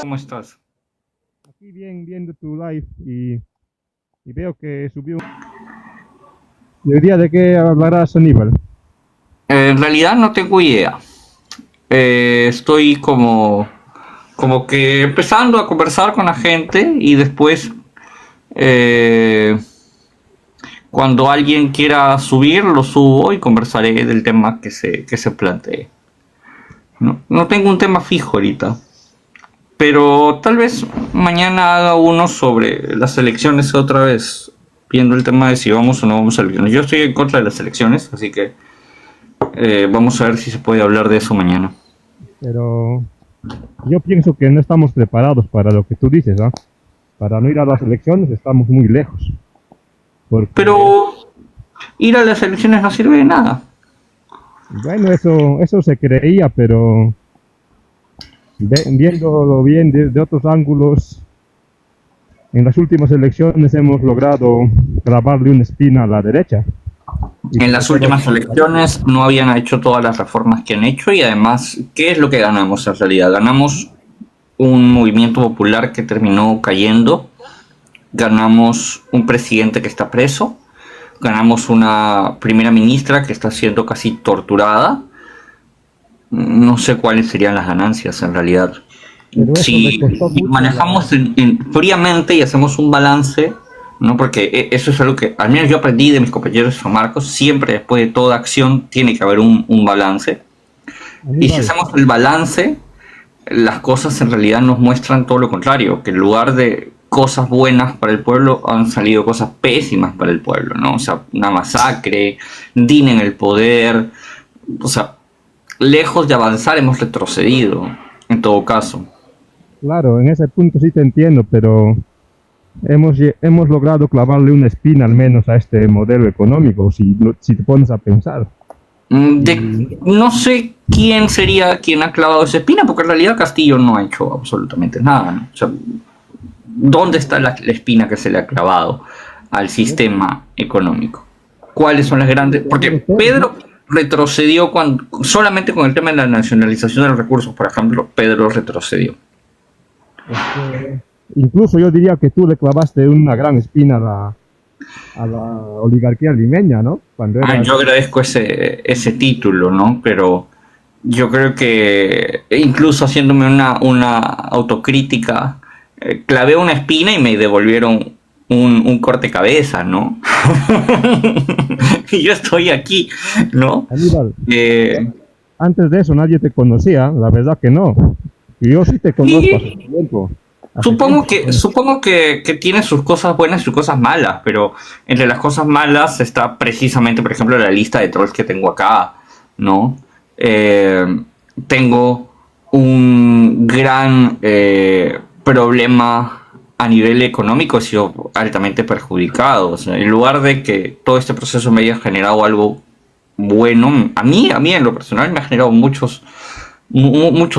¿Cómo estás? Aquí bien viendo tu live y veo que subió. ¿Y hoy día de qué hablarás, Aníbal? En realidad no tengo idea. Estoy como que empezando a conversar con la gente y después eh, cuando alguien quiera subir lo subo y conversaré del tema que se plantee. No tengo un tema fijo ahorita, pero tal vez mañana haga uno sobre las elecciones otra vez, viendo el tema de si vamos o no vamos a elecciones. Yo estoy en contra de las elecciones, así que vamos a ver si se puede hablar de eso mañana. Pero yo pienso que no estamos preparados para lo que tú dices, ¿ah? Para no ir a las elecciones estamos muy lejos. Porque, Pero ir a las elecciones no sirve de nada. bueno, eso se creía, pero viéndolo bien desde otros ángulos, en las últimas elecciones hemos logrado clavarle una espina a la derecha. Y En sobre las todo últimas elecciones no habían hecho todas las reformas que han hecho y además, ¿qué es lo que ganamos en realidad? Ganamos un movimiento popular que terminó cayendo, ganamos un presidente que está preso, ganamos una primera ministra que está siendo casi torturada. No sé cuáles serían las ganancias en realidad. pero eso le Si costó mucho a la. manejamos fríamente y hacemos un balance, ¿no? Porque eso es algo que al menos yo aprendí de mis compañeros de San Marcos, siempre después de toda acción tiene que haber un balance. Y si Aníbal, hacemos el balance, las cosas en realidad nos muestran todo lo contrario, que en lugar de cosas buenas para el pueblo han salido cosas pésimas para el pueblo, ¿no? O sea, una masacre, DIN en el poder, o sea, lejos de avanzar hemos retrocedido, en todo caso. claro, en ese punto sí te entiendo, pero hemos logrado clavarle una espina al menos a este modelo económico, si te pones a pensar. Y No sé quién sería quien ha clavado esa espina, porque en realidad Castillo no ha hecho absolutamente nada, ¿no? O sea, ¿dónde está la espina que se le ha clavado al sistema económico? ¿Cuáles son las grandes? Porque no sé, Pedro retrocedió solamente con el tema de la nacionalización de los recursos, por ejemplo, Pedro retrocedió. es que incluso yo diría que tú le clavaste una gran espina a la oligarquía limeña, ¿no? Cuando Yo eras. agradezco ese título, ¿no? Pero yo creo que incluso haciéndome una autocrítica, clavé una espina y me devolvieron un corte cabeza, ¿no? Y yo estoy aquí, ¿no? Aníbal, Eh, antes de eso nadie te conocía, la verdad que no. Y yo sí te conozco hace y tiempo. Hace supongo tiempo te que, conozco. supongo que tiene sus cosas buenas y sus cosas malas, pero entre las cosas malas está precisamente, por ejemplo, la lista de trolls que tengo acá, ¿no? Eh, Tengo un gran problema a nivel económico, he sido altamente perjudicado. O sea, en lugar de que todo este proceso me haya generado algo bueno, a mí en lo personal me ha generado muchos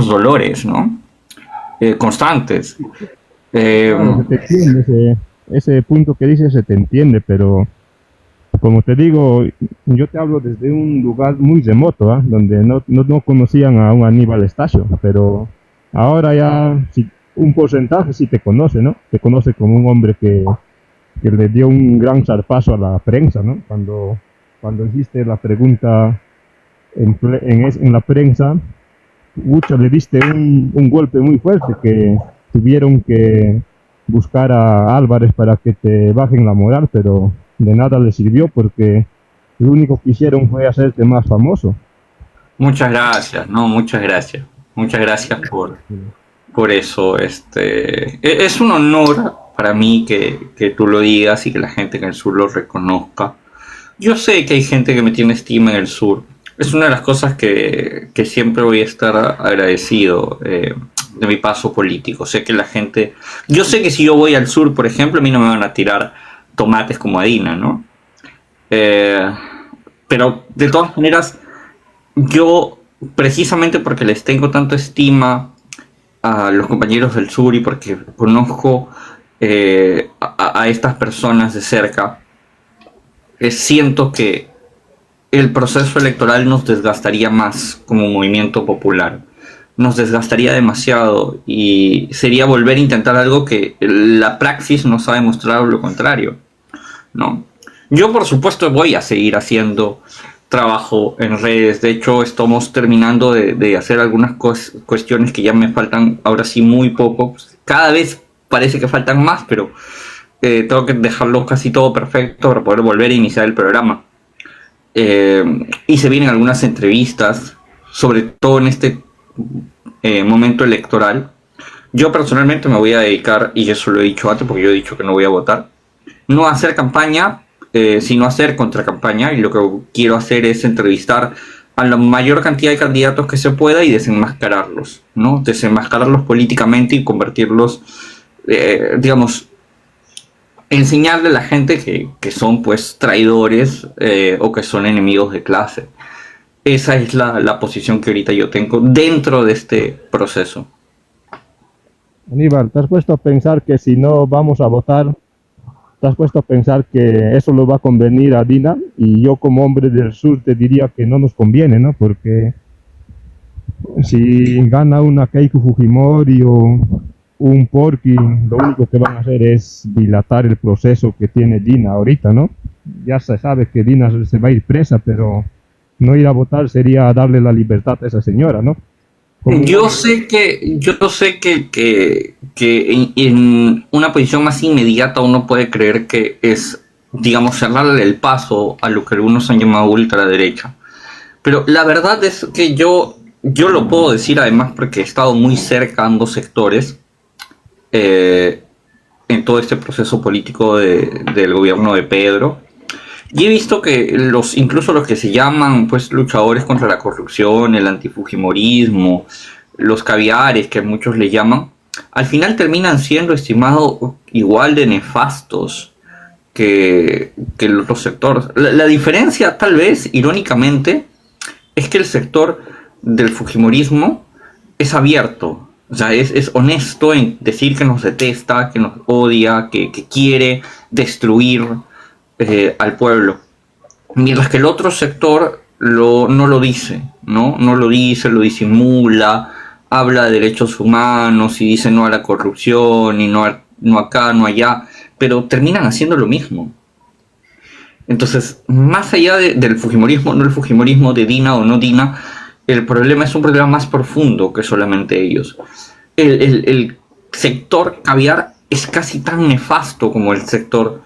dolores, ¿no? Constantes. Eh, Claro, se te entiende ese punto que dices, se te entiende, pero como te digo, yo te hablo desde un lugar muy remoto, ¿ah? Donde no conocían a un Aníbal Estacio, pero ahora ya un porcentaje sí te conoce, ¿no? Te conoce como un hombre que le dio un gran zarpazo a la prensa, ¿no? Cuando hiciste la pregunta en la prensa, mucho le diste un golpe muy fuerte que tuvieron que buscar a Álvarez para que te bajen la moral, pero de nada le sirvió porque lo único que hicieron fue hacerte más famoso. Muchas gracias, no, muchas gracias. Muchas gracias por eso. Es un honor para mí que tú lo digas y que la gente en el sur lo reconozca. Yo sé que hay gente que me tiene estima en el sur. Es una de las cosas que siempre voy a estar agradecido de mi paso político. Sé que la gente... Yo sé que si yo voy al sur, por ejemplo, a mí no me van a tirar tomates como a Dina, ¿no? Eh, pero de todas maneras, yo, precisamente porque les tengo tanto estima a los compañeros del sur y porque conozco a estas personas de cerca, siento que el proceso electoral nos desgastaría más como movimiento popular. nos desgastaría demasiado y sería volver a intentar algo que la praxis nos ha demostrado lo contrario, ¿no? Yo, por supuesto, voy a seguir haciendo trabajo en redes. De hecho, estamos terminando de hacer algunas cuestiones que ya me faltan, ahora sí, muy poco. Cada vez parece que faltan más, pero tengo que dejarlo casi todo perfecto para poder volver a iniciar el programa. Y se vienen algunas entrevistas, sobre todo en este momento electoral. Yo personalmente me voy a dedicar, y eso lo he dicho antes porque yo he dicho que no voy a votar, no a hacer campaña, sino a hacer contracampaña, y lo que quiero hacer es entrevistar a la mayor cantidad de candidatos que se pueda y desenmascararlos, ¿no? Desenmascararlos políticamente y convertirlos, digamos, enseñarle a la gente que son pues traidores o que son enemigos de clase. Esa es la posición que ahorita yo tengo dentro de este proceso. Aníbal, ¿te has puesto a pensar que si no vamos a votar, te has puesto a pensar que eso lo va a convenir a Dina? Y yo como hombre del sur te diría que no nos conviene, ¿no? Porque si gana una Keiko Fujimori o un Porky, lo único que van a hacer es dilatar el proceso que tiene Dina ahorita, ¿no? Ya se sabe que Dina se va a ir presa, pero no ir a votar sería darle la libertad a esa señora, ¿no? Yo sé que en una posición más inmediata uno puede creer que es, digamos, cerrarle el paso a lo que algunos han llamado ultraderecha. Pero la verdad es que yo lo puedo decir además porque he estado muy cerca a ambos sectores en todo este proceso político del gobierno de Pedro. Y he visto que incluso los que se llaman pues luchadores contra la corrupción, el antifujimorismo, los caviares que muchos le llaman, al final terminan siendo estimados igual de nefastos que el otro sector. La diferencia, tal vez, irónicamente, es que el sector del fujimorismo es abierto. O sea, es honesto en decir que nos detesta, que nos odia, que quiere destruir al pueblo, mientras que el otro sector no lo dice, no lo dice, lo disimula, habla de derechos humanos y dice no a la corrupción y no acá, no allá, pero terminan haciendo lo mismo. Entonces, más allá del fujimorismo, no el fujimorismo de Dina o no Dina, el problema es un problema más profundo que solamente ellos. El sector caviar es casi tan nefasto como el sector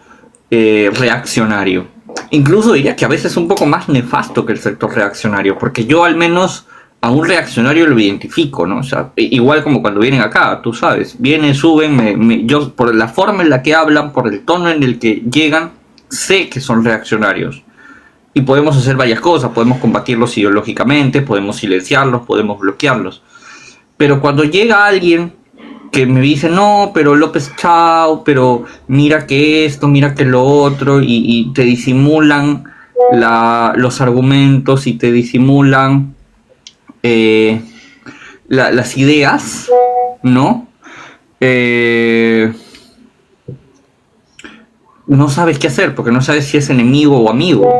reaccionario. Incluso diría que a veces es un poco más nefasto que el sector reaccionario, porque yo al menos a un reaccionario lo identifico, ¿no? O sea, igual como cuando vienen acá, tú sabes, vienen, suben, yo por la forma en la que hablan, por el tono en el que llegan, sé que son reaccionarios. Y podemos hacer varias cosas, podemos combatirlos ideológicamente, podemos silenciarlos, podemos bloquearlos. Pero cuando llega alguien que me dice, no, pero López Chao, pero mira que esto, mira que lo otro, y te disimulan los argumentos y te disimulan las ideas, ¿no? No sabes qué hacer, porque no sabes si es enemigo o amigo,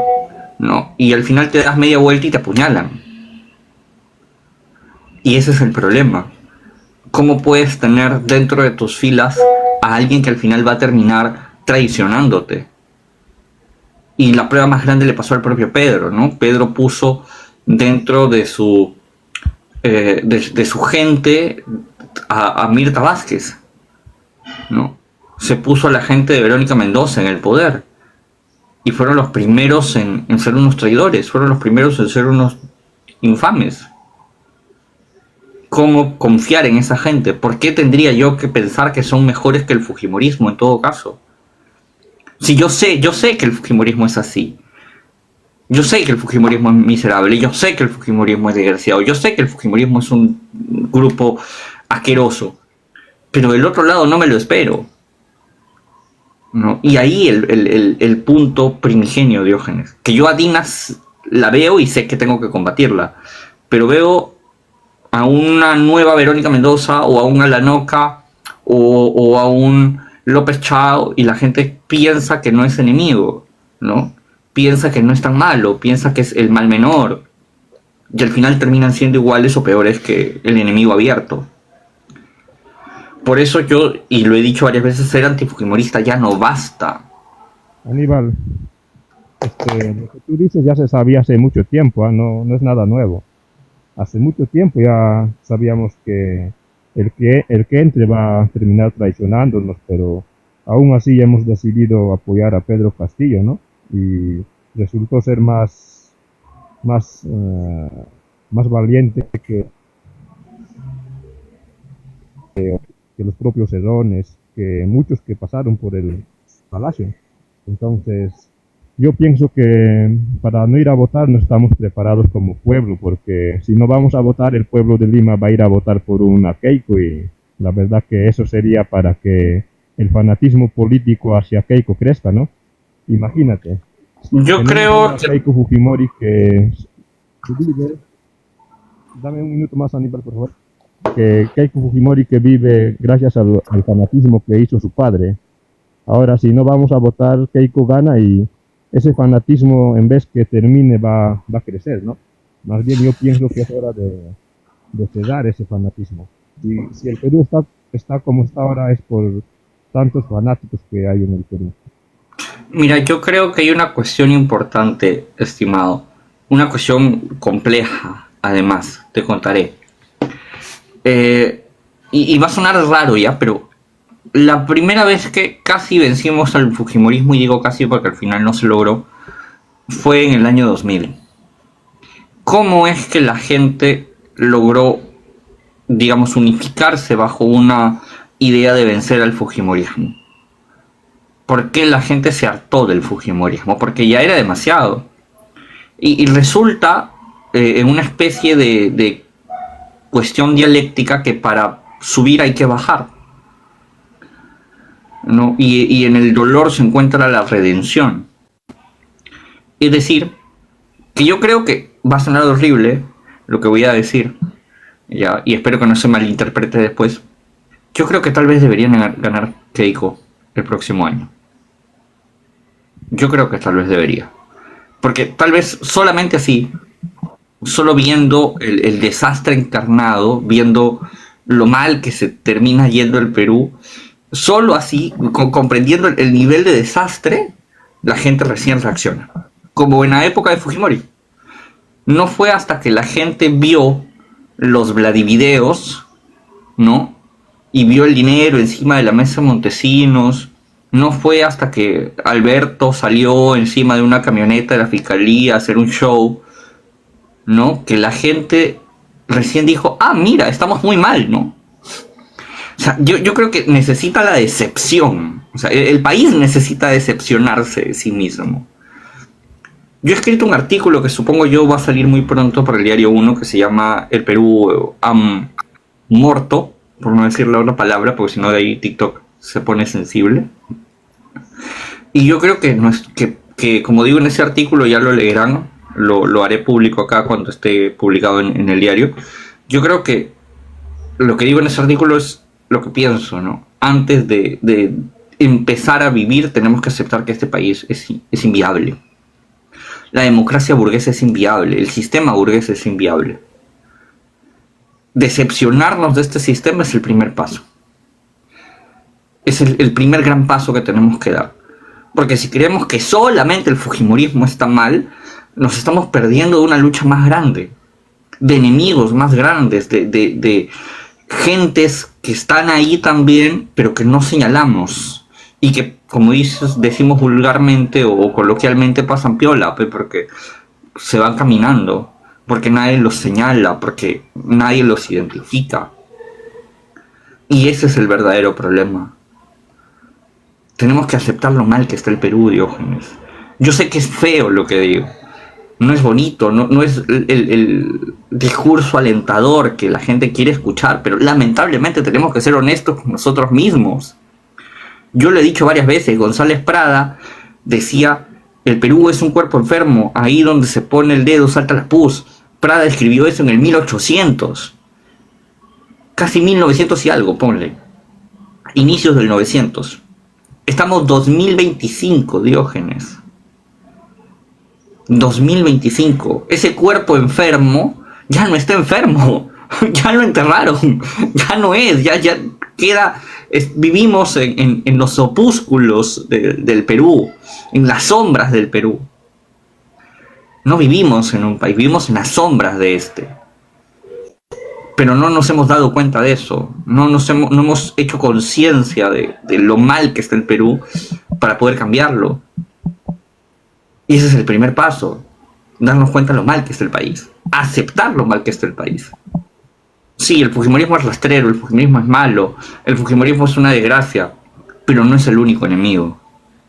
¿no? Y al final te das media vuelta y te apuñalan. Y ese es el problema. ¿Cómo puedes tener dentro de tus filas a alguien que al final va a terminar traicionándote? Y la prueba más grande le pasó al propio Pedro, ¿no? Pedro puso dentro de su gente a Mirta Vázquez, ¿no? Se puso a la gente de Verónica Mendoza en el poder. Y fueron los primeros en ser unos traidores, fueron los primeros en ser unos infames. ¿Cómo confiar en esa gente? ¿Por qué tendría yo que pensar que son mejores que el fujimorismo en todo caso? Si yo sé que el fujimorismo es así. Yo sé que el fujimorismo es miserable, yo sé que el fujimorismo es desgraciado, yo sé que el fujimorismo es un grupo asqueroso, pero del otro lado no me lo espero, ¿no? Y ahí el punto primigenio, Diógenes, que yo a Dinas la veo y sé que tengo que combatirla, pero veo a una nueva Verónica Mendoza o a un Alanoca o a un López Chao y la gente piensa que no es enemigo, ¿no? Piensa que no es tan malo, piensa que es el mal menor. y al final terminan siendo iguales o peores que el enemigo abierto. Por eso yo, y lo he dicho varias veces, ser antifujimorista ya no basta. Aníbal, lo que tú dices ya se sabía hace mucho tiempo, no es nada nuevo. Hace mucho tiempo ya sabíamos que el que entre va a terminar traicionándonos, pero aún así hemos decidido apoyar a Pedro Castillo, ¿no? Y resultó ser más valiente que los propios Edones, que muchos que pasaron por el palacio. Entonces, yo pienso que para no ir a votar no estamos preparados como pueblo, porque si no vamos a votar, el pueblo de Lima va a ir a votar por una Keiko, y la verdad que eso sería para que el fanatismo político hacia Keiko crezca, ¿no? Imagínate. Yo creo a Keiko Fujimori que vive, dame un minuto más, Aníbal, por favor. Que Keiko Fujimori que vive gracias al fanatismo que hizo su padre. Ahora, si no vamos a votar, Keiko gana y ese fanatismo, en vez que termine, va a crecer, ¿no? Más bien yo pienso que es hora de ceder ese fanatismo. Si el Perú está como está ahora es por tantos fanáticos que hay en el Perú. Mira, yo creo que hay una cuestión importante, estimado. Una cuestión compleja, además, te contaré. Y va a sonar raro ya, pero la primera vez que casi vencimos al fujimorismo, y digo casi porque al final no se logró, fue en el año 2000. ¿Cómo es que la gente logró, digamos, unificarse bajo una idea de vencer al fujimorismo? ¿Por qué la gente se hartó del fujimorismo? Porque ya era demasiado. Y resulta en una especie de cuestión dialéctica que para subir hay que bajar, ¿no? Y en el dolor se encuentra la redención. Es decir, que yo creo que va a sonar horrible lo que voy a decir, ya, y espero que no se malinterprete después. Yo creo que tal vez deberían ganar Keiko el próximo año. Yo creo que tal vez debería. Porque tal vez solamente así, solo viendo el desastre encarnado, viendo lo mal que se termina yendo el Perú, solo así, comprendiendo el nivel de desastre, la gente recién reacciona. Como en la época de Fujimori. No fue hasta que la gente vio los Vladivideos, ¿no? Y vio el dinero encima de la mesa de Montesinos. No fue hasta que Alberto salió encima de una camioneta de la fiscalía a hacer un show, ¿no? Que la gente recién dijo, ah, mira, estamos muy mal, ¿no? O sea, yo creo que necesita la decepción. O sea, el país necesita decepcionarse de sí mismo. Yo he escrito un artículo que supongo yo va a salir muy pronto para el Diario 1 que se llama El Perú Morto, por no decir la otra palabra, porque si no de ahí TikTok se pone sensible. Y yo creo que como digo en ese artículo, ya lo leerán, lo haré público acá cuando esté publicado en el diario. Yo creo que lo que digo en ese artículo es lo que pienso, ¿no? Antes de empezar a vivir, tenemos que aceptar que este país es inviable. La democracia burguesa es inviable, el sistema burgués es inviable. Decepcionarnos de este sistema es el primer paso. Es el primer gran paso que tenemos que dar. Porque si creemos que solamente el fujimorismo está mal, nos estamos perdiendo de una lucha más grande, de enemigos más grandes, de gentes que están ahí también, pero que no señalamos. Y que, como decimos vulgarmente o coloquialmente, pasan piola, porque se van caminando, porque nadie los señala, porque nadie los identifica. Y ese es el verdadero problema. Tenemos que aceptar lo mal que está el Perú, Diógenes. Yo sé que es feo lo que digo. No es bonito, no es el discurso alentador que la gente quiere escuchar, pero lamentablemente tenemos que ser honestos con nosotros mismos. Yo lo he dicho varias veces, González Prada decía, el Perú es un cuerpo enfermo, ahí donde se pone el dedo salta la pus. Prada escribió eso en el 1800. Casi 1900 y algo, ponle. Inicios del 900. Estamos 2025, Diógenes. 2025. Ese cuerpo enfermo ya no está enfermo, ya lo enterraron, ya no es, ya queda, vivimos en los opúsculos del Perú, en las sombras del Perú. No vivimos en un país, vivimos en las sombras de este. Pero no nos hemos dado cuenta de eso, no hemos hecho conciencia de lo mal que está el Perú para poder cambiarlo. Y ese es el primer paso, darnos cuenta de lo mal que está el país, aceptar lo mal que está el país. Sí, el fujimorismo es rastrero, el fujimorismo es malo, el fujimorismo es una desgracia, pero no es el único enemigo.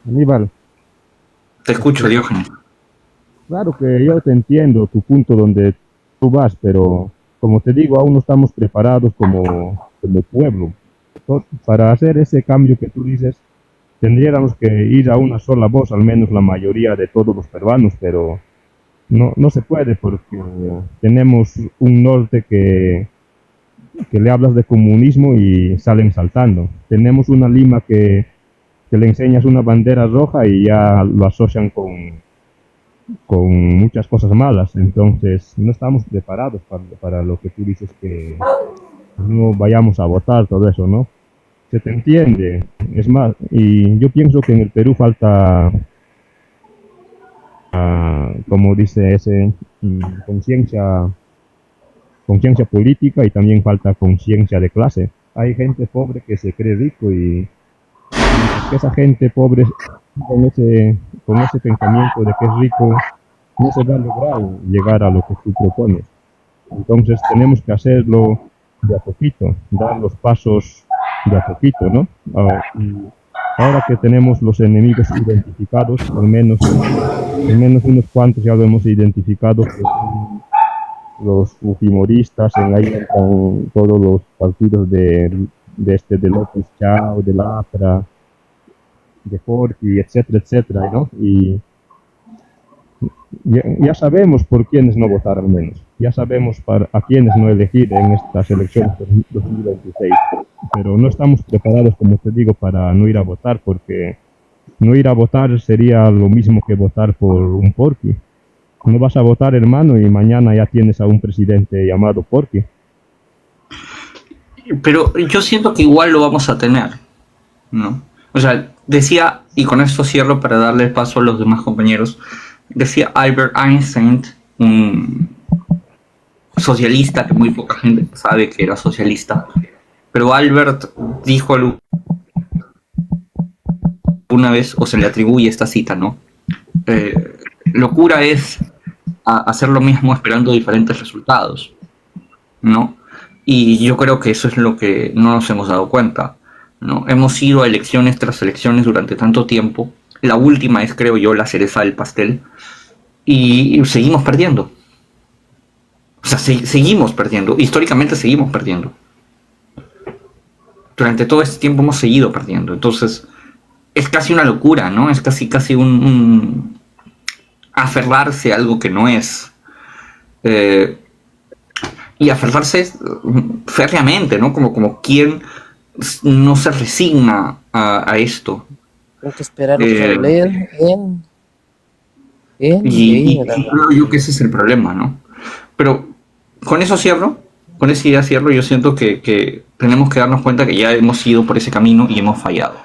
Aníbal, Te escucho, Diógenes. claro que yo te entiendo tu punto donde tú vas, pero como te digo, aún no estamos preparados como pueblo. Para hacer ese cambio que tú dices, tendríamos que ir a una sola voz, al menos la mayoría de todos los peruanos, pero no se puede porque tenemos un norte que le hablas de comunismo y salen saltando. Tenemos una Lima que le enseñas una bandera roja y ya lo asocian con muchas cosas malas. Entonces, no estamos preparados para lo que tú dices que no vayamos a votar, todo eso, ¿no? Se te entiende. Es más, y yo pienso que en el Perú falta, como dice ese, conciencia política y también falta conciencia de clase. Hay gente pobre que se cree rico y que esa gente pobre con ese pensamiento de que es rico no se va a lograr llegar a lo que tú propones. Entonces tenemos que hacerlo de a poquito, dar los pasos de a poquito, ¿no? Y ahora que tenemos los enemigos identificados, al menos unos cuantos ya lo hemos identificado, que son los fujimoristas, en ahí están todos los partidos de López Chao, de la APRA, de Forti, etcétera, etcétera, ¿no? Y ya sabemos por quiénes no votar al menos, ya sabemos a quiénes no elegir en estas elecciones de 2026, pero no estamos preparados, como te digo, para no ir a votar, porque no ir a votar sería lo mismo que votar por un Porky. No vas a votar, hermano, y mañana ya tienes a un presidente llamado Porky. Pero yo siento que igual lo vamos a tener, ¿no? O sea, decía, y con esto cierro para darle paso a los demás compañeros, decía Albert Einstein, un socialista que muy poca gente sabe que era socialista, pero Albert dijo una vez, o se le atribuye esta cita, ¿no? Locura es hacer lo mismo esperando diferentes resultados, ¿no? Y yo creo que eso es lo que no nos hemos dado cuenta, ¿no? Hemos ido a elecciones tras elecciones durante tanto tiempo. La última es, creo yo, la cereza del pastel. Y seguimos perdiendo. O sea, seguimos perdiendo. Históricamente seguimos perdiendo. Durante todo este tiempo hemos seguido perdiendo. Entonces, es casi una locura, ¿no? Es casi un aferrarse a algo que no es. Y aferrarse férreamente, ¿no? Como quien no se resigna a esto. Tengo que esperar que leer y creo yo que ese es el problema, ¿no? Pero con eso cierro, con esa idea cierro. Yo siento que tenemos que darnos cuenta que ya hemos ido por ese camino y hemos fallado.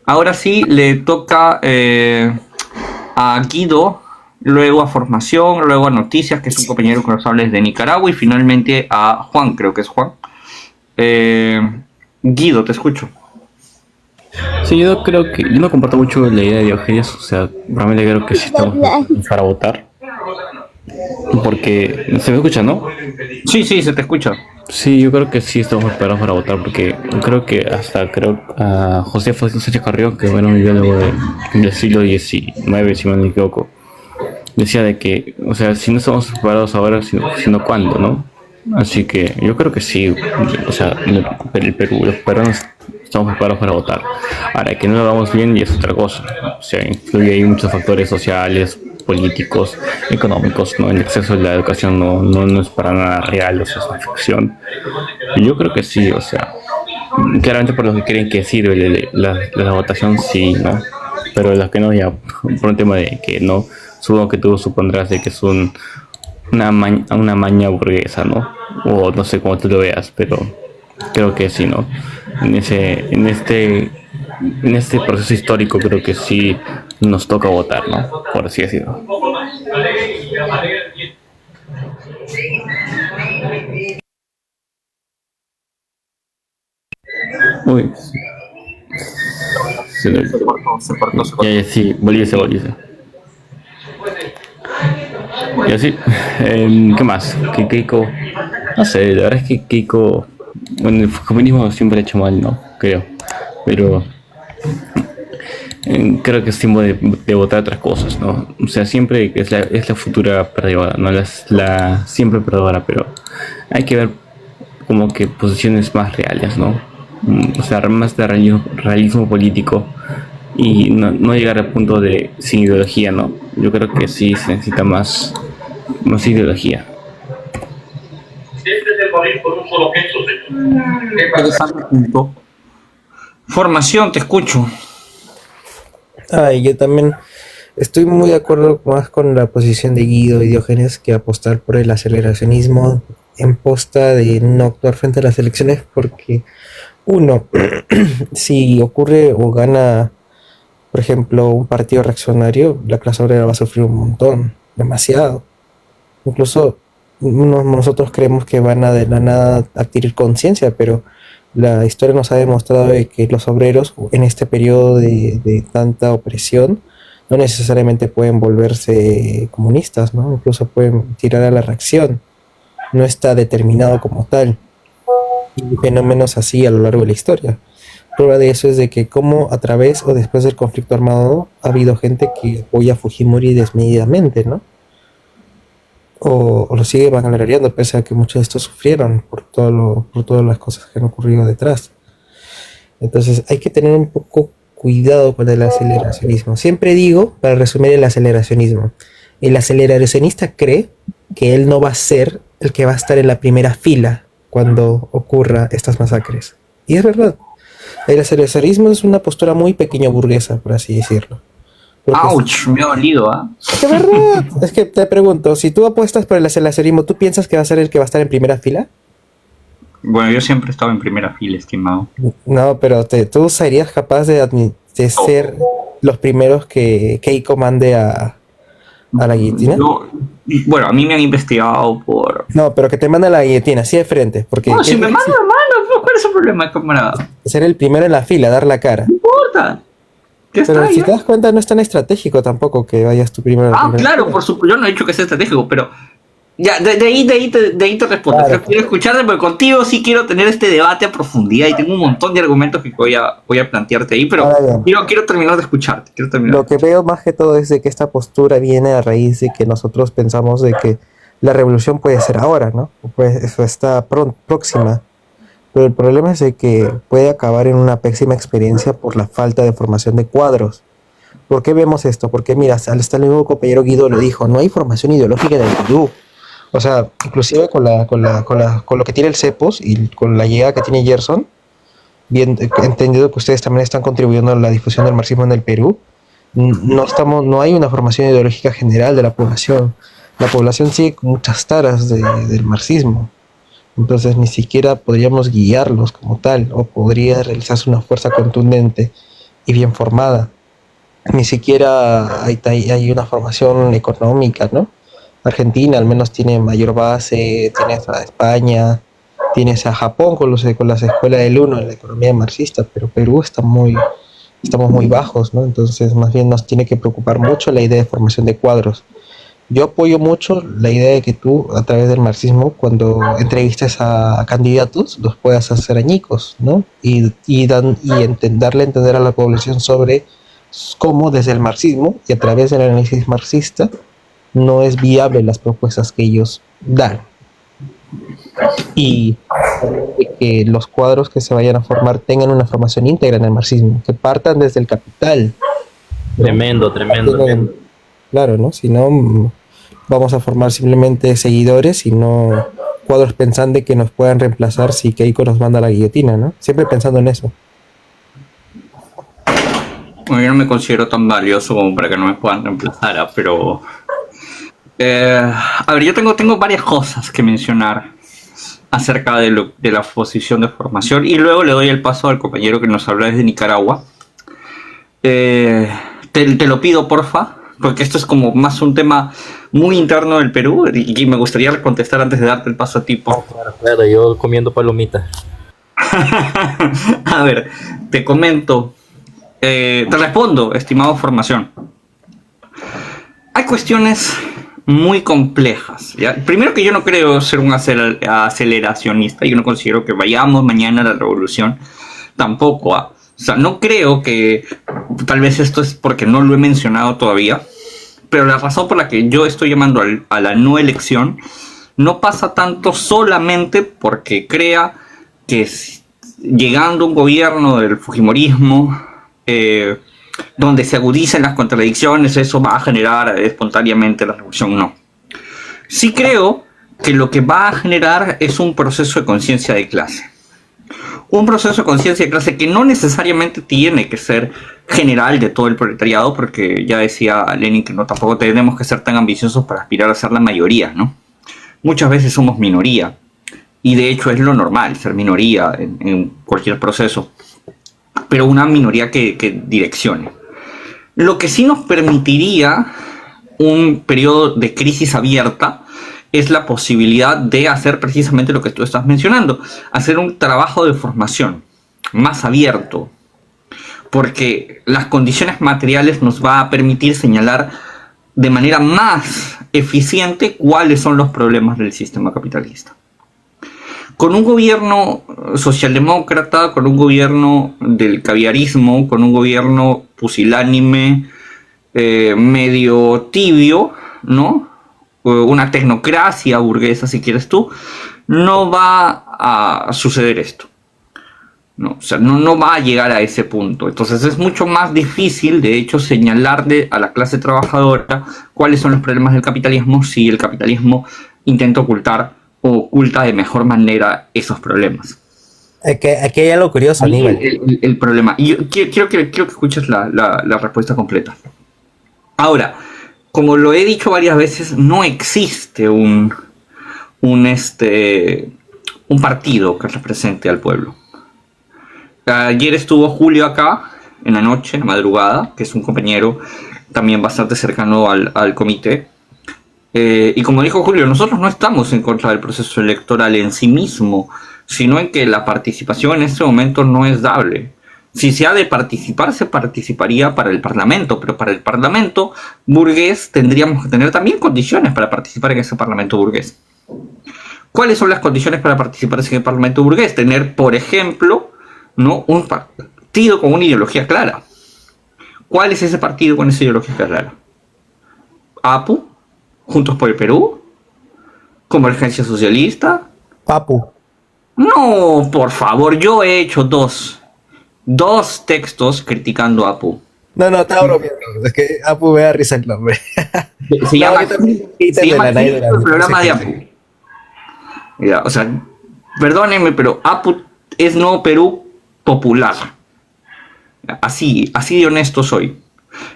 Ahora sí le toca a Guido, luego a Formación, luego a Noticias, que es un compañero que nos habla desde Nicaragua, y finalmente a Juan, creo que es Juan. Guido, te escucho. Sí, yo creo que yo no comparto mucho la idea de Diógenes, o sea, realmente creo que sí estamos para votar, porque se me escucha, ¿no? Sí, se te escucha. Sí, yo creo que sí estamos preparados para votar, porque creo a José Sánchez Carrión, que bueno, vivió luego del siglo XIX, si mal no me equivoco, decía de que, o sea, si no estamos preparados ahora, sino cuándo, ¿no? Así que yo creo que sí, o sea, el Perú, los peruanos estamos preparados para votar. Ahora, que no lo hagamos bien y es otra cosa. O sea, influye ahí muchos factores sociales, políticos, económicos, ¿no? El acceso a la educación no es para nada real, o sea, es una ficción. Y yo creo que sí, o sea, claramente por los que creen que sirve la votación, sí, ¿no? Pero los que no, ya, por un tema de que no, supongo que tú supondrás de que es una maña burguesa, ¿no? O no sé cómo tú lo veas, pero creo que sí, ¿no? En este proceso histórico creo que sí nos toca votar, ¿no? Por así decirlo. Uy, se lo- ya, sí, volviese. Y así, ¿qué más? Que Keiko, no sé, la verdad es que Keiko, bueno, el comunismo siempre ha hecho mal, ¿no? Creo, pero creo que es tiempo de votar otras cosas, ¿no? O sea, siempre es la futura perdedora, no la siempre perdedora, pero hay que ver como que posiciones más reales, ¿no? O sea, más de realismo político y no llegar al punto de sin ideología, ¿no? Yo creo que sí se necesita más ideología. Interesante punto. Formación, te escucho. Ay, yo también estoy muy de acuerdo más con la posición de Guido y Diógenes que apostar por el aceleracionismo en posta de no actuar frente a las elecciones porque uno, si ocurre o gana, por ejemplo, un partido reaccionario, la clase obrera va a sufrir un montón, demasiado. Incluso nosotros creemos que van a de la nada adquirir conciencia, pero la historia nos ha demostrado de que los obreros en este periodo de tanta opresión no necesariamente pueden volverse comunistas, ¿no? Incluso pueden tirar a la reacción. No está determinado como tal. Y fenómenos así a lo largo de la historia. Prueba de eso es de que como a través o después del conflicto armado ha habido gente que apoya a Fujimori desmedidamente, ¿no? O lo sigue vanagloriando pese a que muchos de estos sufrieron por todas las cosas que han ocurrido detrás. Entonces hay que tener un poco cuidado con el aceleracionismo. Siempre digo, para resumir el aceleracionismo, el aceleracionista cree que él no va a ser el que va a estar en la primera fila cuando ocurra estas masacres. Y es verdad, el aceleracionismo es una postura muy pequeño burguesa, por así decirlo. Ouch, me ha dolido, ¿ah? Es que verdad, es que te pregunto, si tú apuestas por el aceleracionismo, ¿tú piensas que va a ser el que va a estar en primera fila? Bueno, yo siempre he estado en primera fila, estimado. No, pero tú serías capaz de ser los primeros que Keiko mande a la guillotina. Bueno, a mí me han investigado por... No, pero que te mande a la guillotina, así de frente, porque No, si me mandan, hermano, ¿cuál es el problema, camarada? ser el primero en la fila, dar la cara. No importa. Ya Pero está, si ya. te das cuenta, no es tan estratégico tampoco que vayas tú primero. Ah, claro, por supuesto. Yo no he dicho que sea estratégico, pero ya, de ahí te respondo. Claro. Quiero escucharte, porque contigo sí quiero tener este debate a profundidad y tengo un montón de argumentos que voy a plantearte ahí, pero quiero terminar de escucharte. Lo que veo más que todo es de que esta postura viene a raíz de que nosotros pensamos de que la revolución puede ser ahora, ¿no? Pues eso está próxima. Pero el problema es de que puede acabar en una pésima experiencia por la falta de formación de cuadros. ¿Por qué vemos esto? Porque mira, hasta el mismo compañero Guido lo dijo, no hay formación ideológica en el Perú. O sea, inclusive con lo que tiene el CEPOS y con la llegada que tiene Gerson, bien entendido que ustedes también están contribuyendo a la difusión del marxismo en el Perú, no hay una formación ideológica general de la población. La población sigue con muchas taras del marxismo. Entonces ni siquiera podríamos guiarlos como tal, o podría realizarse una fuerza contundente y bien formada. Ni siquiera hay una formación económica, ¿no? Argentina al menos tiene mayor base, tienes a España, tienes a Japón con las escuelas del uno en la economía marxista, pero Perú estamos muy bajos, ¿no? Entonces más bien nos tiene que preocupar mucho la idea de formación de cuadros. Yo apoyo mucho la idea de que tú, a través del marxismo, cuando entrevistes a candidatos, los puedas hacer añicos, ¿no? Darle a entender a la población sobre cómo desde el marxismo y a través del análisis marxista no es viable las propuestas que ellos dan. Y que los cuadros que se vayan a formar tengan una formación íntegra en el marxismo, que partan desde el capital. Tremendo. Claro, ¿no? Si no, vamos a formar simplemente seguidores y no cuadros pensando que nos puedan reemplazar si Keiko nos manda a la guillotina, ¿no? Siempre pensando en eso. Bueno, yo no me considero tan valioso como para que no me puedan reemplazar, pero A ver, yo tengo varias cosas que mencionar acerca de la posición de formación y luego le doy el paso al compañero que nos habla desde Nicaragua. Te lo pido, porfa, porque esto es como más un tema muy interno del Perú y me gustaría contestar antes de darte el paso a ti, por favor. Claro, yo comiendo palomitas. A ver, te comento, te respondo, estimado formación. Hay cuestiones muy complejas, ¿ya? Primero que yo no creo ser un aceleracionista, yo no considero que vayamos mañana a la revolución, tampoco. O sea, no creo que, tal vez esto es porque no lo he mencionado todavía, pero la razón por la que yo estoy llamando a la no elección no pasa tanto solamente porque crea que llegando un gobierno del fujimorismo, donde se agudicen las contradicciones, eso va a generar espontáneamente la revolución. No. Sí creo que lo que va a generar es un proceso de conciencia de clase. Un proceso de conciencia de clase que no necesariamente tiene que ser general de todo el proletariado, porque ya decía Lenin que no, tampoco tenemos que ser tan ambiciosos para aspirar a ser la mayoría, ¿no? Muchas veces somos minoría, y de hecho es lo normal ser minoría en cualquier proceso, pero una minoría que direccione. Lo que sí nos permitiría un periodo de crisis abierta es la posibilidad de hacer precisamente lo que tú estás mencionando, hacer un trabajo de formación más abierto, porque las condiciones materiales nos va a permitir señalar de manera más eficiente cuáles son los problemas del sistema capitalista. Con un gobierno socialdemócrata, con un gobierno del caviarismo, con un gobierno pusilánime, medio tibio, ¿no? Una tecnocracia burguesa, si quieres tú, no va a suceder esto. No, o sea, no va a llegar a ese punto. Entonces es mucho más difícil, de hecho, señalarle a la clase trabajadora cuáles son los problemas del capitalismo si el capitalismo intenta ocultar o oculta de mejor manera esos problemas. Aquí hay algo curioso, Aníbal. El problema. Y yo quiero que escuches la respuesta completa. Ahora, como lo he dicho varias veces, no existe un partido que represente al pueblo. Ayer estuvo Julio acá, en la noche, en la madrugada, que es un compañero también bastante cercano al comité. Y como dijo Julio, nosotros no estamos en contra del proceso electoral en sí mismo, sino en que la participación en este momento no es dable. Si se ha de participar, se participaría para el Parlamento, pero para el Parlamento burgués tendríamos que tener también condiciones para participar en ese Parlamento burgués. ¿Cuáles son las condiciones para participar en el Parlamento burgués? Tener, por ejemplo, ¿no?, un partido con una ideología clara. ¿Cuál es ese partido con esa ideología clara? ¿APU? ¿Juntos por el Perú? ¿Convergencia Socialista? Papu. No, por favor, yo he hecho dos textos criticando a APU. No, está bromeando. Es que Apu me da risa el nombre. Se llama el programa de APU. Ya, o sea, perdónenme, pero APU es Nuevo Perú popular. Así de honesto soy.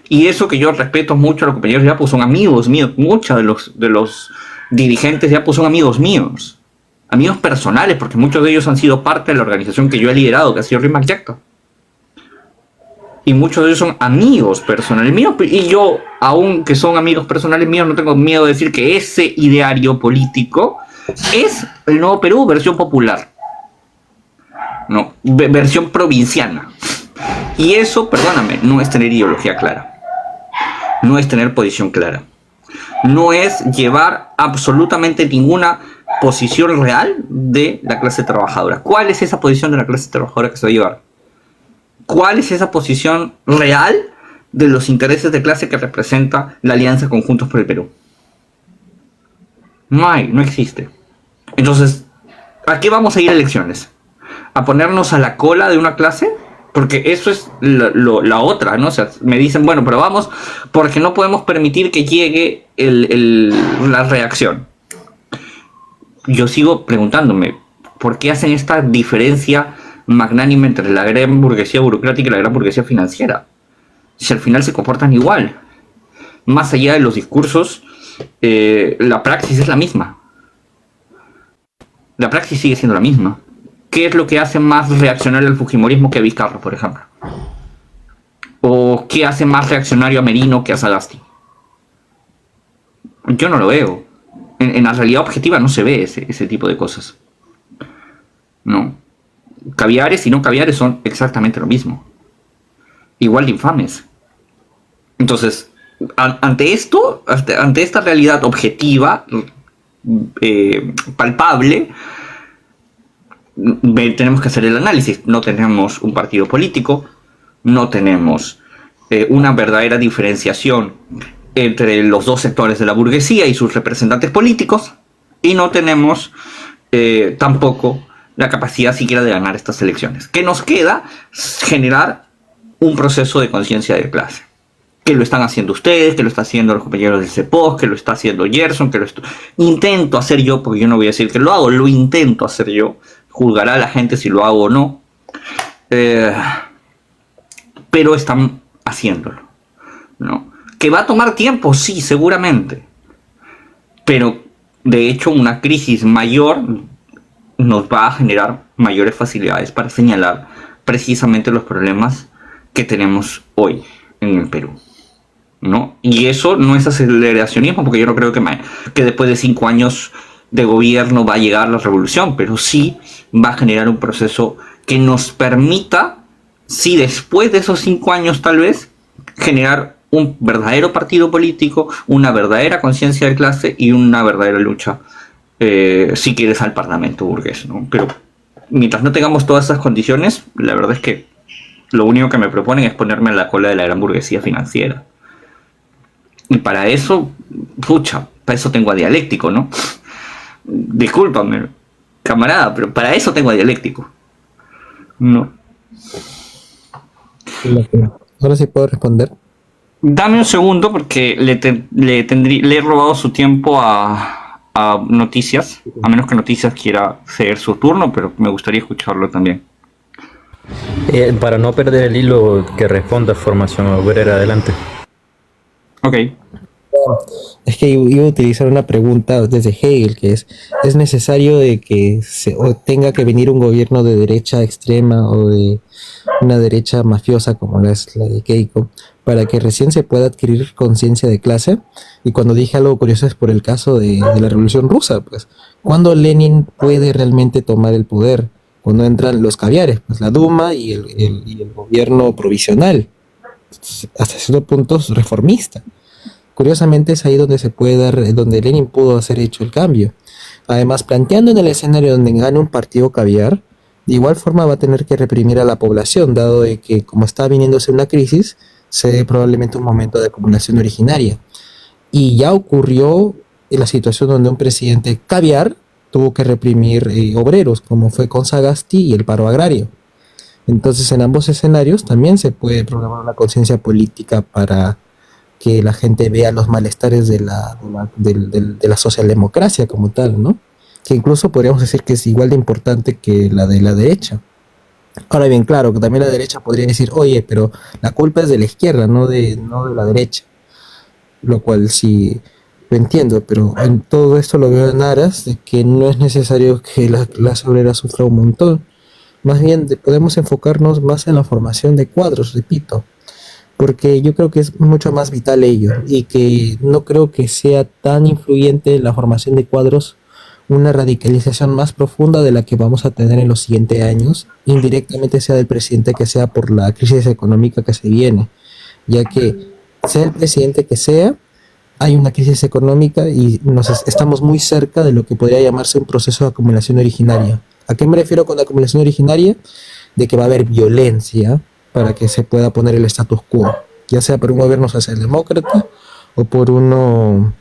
Y eso que yo respeto mucho a los compañeros de APU, son amigos míos. Muchos de los dirigentes de APU son amigos míos. Amigos personales, porque muchos de ellos han sido parte de la organización que yo he liderado, que ha sido Rimac Yacta. Y muchos de ellos son amigos personales míos. Y yo, aunque son amigos personales míos, no tengo miedo de decir que ese ideario político es el Nuevo Perú, versión popular. No, versión provinciana. Y eso, perdóname, no es tener ideología clara. No es tener posición clara. No es llevar absolutamente ninguna posición real de la clase trabajadora. ¿Cuál es esa posición de la clase trabajadora que se va a llevar? ¿Cuál es esa posición real de los intereses de clase que representa la Alianza Conjuntos por el Perú? No existe. Entonces, ¿a qué vamos a ir a elecciones? ¿A ponernos a la cola de una clase? Porque eso es la otra, ¿no? O sea, me dicen, bueno, pero vamos, porque no podemos permitir que llegue la reacción. Yo sigo preguntándome, ¿por qué hacen esta diferencia magnánime entre la gran burguesía burocrática y la gran burguesía financiera? Si al final se comportan igual. Más allá de los discursos, la praxis es la misma. La praxis sigue siendo la misma. ¿Qué es lo que hace más reaccionario al fujimorismo que a Vizcarra, por ejemplo? ¿O qué hace más reaccionario a Merino que a Sagasti? Yo no lo veo. En la realidad objetiva no se ve ese tipo de cosas. No. Caviares y no caviares son exactamente lo mismo. Igual de infames. Entonces, ante esta realidad objetiva, palpable, tenemos que hacer el análisis. No tenemos un partido político, no tenemos una verdadera diferenciación entre los dos sectores de la burguesía y sus representantes políticos, y no tenemos tampoco la capacidad siquiera de ganar estas elecciones. ¿Qué nos queda? Generar un proceso de conciencia de clase. Que lo están haciendo ustedes, que lo está haciendo los compañeros del CEPOS, que lo está haciendo Gerson, intento hacer yo, porque yo no voy a decir que lo hago, lo intento hacer yo. Juzgará a la gente si lo hago o no. Pero están haciéndolo, ¿no? ¿Que va a tomar tiempo? Sí, seguramente. Pero, de hecho, una crisis mayor nos va a generar mayores facilidades para señalar precisamente los problemas que tenemos hoy en el Perú, ¿no? Y eso no es aceleracionismo, porque yo no creo que después de 5 años de gobierno va a llegar la revolución, pero sí va a generar un proceso que nos permita, sí, después de esos 5 años tal vez, generar un verdadero partido político, una verdadera conciencia de clase y una verdadera lucha, si quieres, al parlamento burgués, ¿no? Pero mientras no tengamos todas esas condiciones, la verdad es que lo único que me proponen es ponerme en la cola de la gran burguesía financiera. Y para eso, para eso tengo a Dialéctico, ¿no? Discúlpame, camarada, pero para eso tengo a Dialéctico. No. Ahora sí puedo responder. Dame un segundo porque le he robado su tiempo a Noticias, a menos que Noticias quiera ceder su turno, pero me gustaría escucharlo también. Para no perder el hilo, que responda Formación Obrera, adelante. Ok. Es que iba a utilizar una pregunta desde Hegel, que ¿es necesario de que tenga que venir un gobierno de derecha extrema o de una derecha mafiosa como la de Keiko para que recién se pueda adquirir conciencia de clase? Y cuando dije algo curioso es por el caso de la Revolución Rusa, pues, ¿cuándo Lenin puede realmente tomar el poder? Cuando entran los caviares, pues la Duma y el gobierno provisional, hasta ciertos puntos reformista. Curiosamente es ahí donde se puede dar, donde Lenin pudo hacer hecho el cambio. Además, planteando en el escenario donde gane un partido caviar, de igual forma va a tener que reprimir a la población, dado de que como está viniéndose una crisis, se dé probablemente un momento de acumulación originaria. Y ya ocurrió en la situación donde un presidente caviar tuvo que reprimir obreros, como fue con Sagasti y el paro agrario. Entonces, en ambos escenarios también se puede programar una conciencia política para que la gente vea los malestares de la socialdemocracia como tal, ¿no? Que incluso podríamos decir que es igual de importante que la de la derecha. Ahora bien, claro, que también la derecha podría decir, oye, pero la culpa es de la izquierda, no de la derecha. Lo cual sí lo entiendo, pero en todo esto lo veo en aras de que no es necesario que la clase obrera sufra un montón. Más bien podemos enfocarnos más en la formación de cuadros, repito, porque yo creo que es mucho más vital ello y que no creo que sea tan influyente la formación de cuadros una radicalización más profunda de la que vamos a tener en los siguientes años, indirectamente sea del presidente que sea por la crisis económica que se viene, ya que sea el presidente que sea, hay una crisis económica y estamos muy cerca de lo que podría llamarse un proceso de acumulación originaria. ¿A qué me refiero con la acumulación originaria? De que va a haber violencia para que se pueda poner el status quo, ya sea por un gobierno socialdemócrata o por uno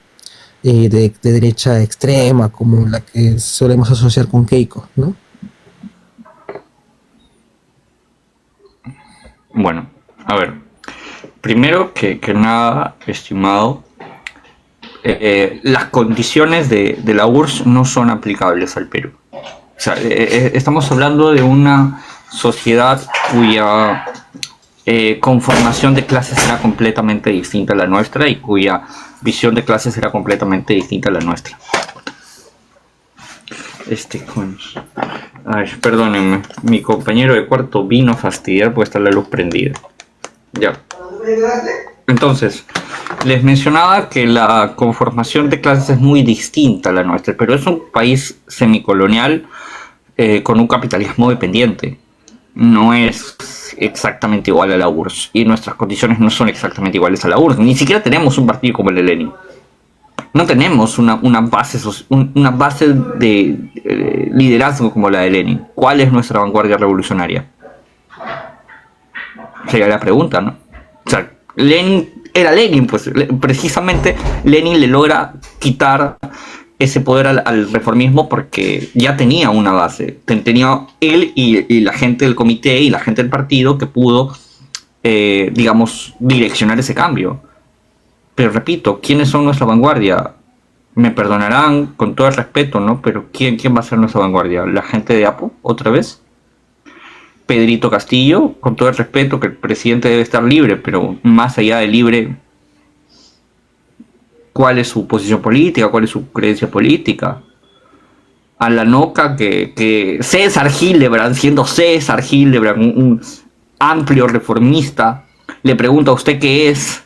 de derecha extrema, como la que solemos asociar con Keiko, ¿no? Bueno, a ver, primero que nada, estimado, las condiciones de la URSS no son aplicables al Perú. O sea, estamos hablando de una sociedad cuya conformación de clases era completamente distinta a la nuestra y cuya visión de clases era completamente distinta a la nuestra. Coño. Ay, perdónenme, mi compañero de cuarto vino a fastidiar porque está la luz prendida. Ya. Entonces, les mencionaba que la conformación de clases es muy distinta a la nuestra, pero es un país semicolonial con un capitalismo dependiente. No es exactamente igual a la URSS y nuestras condiciones no son exactamente iguales a la URSS. Ni siquiera tenemos un partido como el de Lenin. No tenemos una base de liderazgo como la de Lenin. ¿Cuál es nuestra vanguardia revolucionaria? Sería la pregunta, ¿no? O sea, Lenin era Lenin, pues precisamente Lenin le logra quitar ese poder al reformismo porque ya tenía una base. Tenía él y la gente del comité y la gente del partido que pudo, digamos, direccionar ese cambio. Pero repito, ¿quiénes son nuestra vanguardia? Me perdonarán con todo el respeto, ¿no? Pero ¿quién va a ser nuestra vanguardia? ¿La gente de Apo, otra vez? Pedrito Castillo, con todo el respeto, que el presidente debe estar libre, pero más allá de libre, ¿cuál es su posición política? ¿Cuál es su creencia política? A la noca que César Hildebrand, siendo César Hildebrand, un amplio reformista, le pregunta a usted qué es,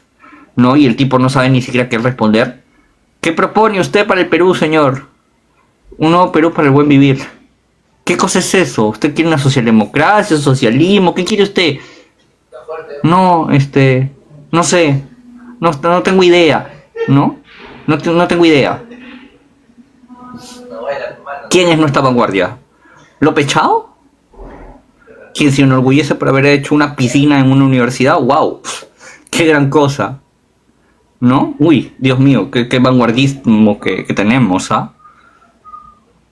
¿no? Y el tipo no sabe ni siquiera qué responder. ¿Qué propone usted para el Perú, señor? Un nuevo Perú para el buen vivir. ¿Qué cosa es eso? ¿Usted quiere una socialdemocracia, socialismo? ¿Qué quiere usted? No, no sé. No tengo idea. ¿No? No tengo idea. ¿Quién es nuestra vanguardia? ¿López Chao? ¿Quién se enorgullece por haber hecho una piscina en una universidad? ¡Wow! ¡Qué gran cosa! ¿No? Uy, Dios mío, qué vanguardismo que tenemos, ¿ah?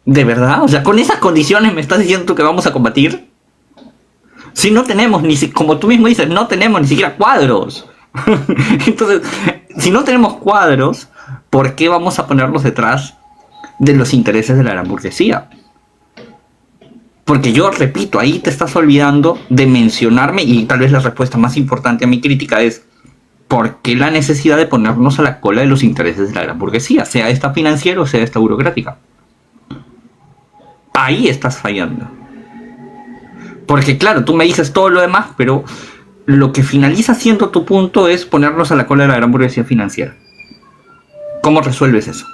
¿De verdad? O sea, con esas condiciones me estás diciendo tú que vamos a combatir. Si no tenemos como tú mismo dices, no tenemos ni siquiera cuadros. Entonces, si no tenemos cuadros, ¿por qué vamos a ponernos detrás de los intereses de la gran burguesía? Porque yo repito, ahí te estás olvidando de mencionarme, y tal vez la respuesta más importante a mi crítica es: ¿por qué la necesidad de ponernos a la cola de los intereses de la gran burguesía? Sea esta financiera o sea esta burocrática. Ahí estás fallando. Porque claro, tú me dices todo lo demás, pero lo que finaliza siendo tu punto es ponernos a la cola de la gran burguesía financiera. ¿Cómo resuelves eso?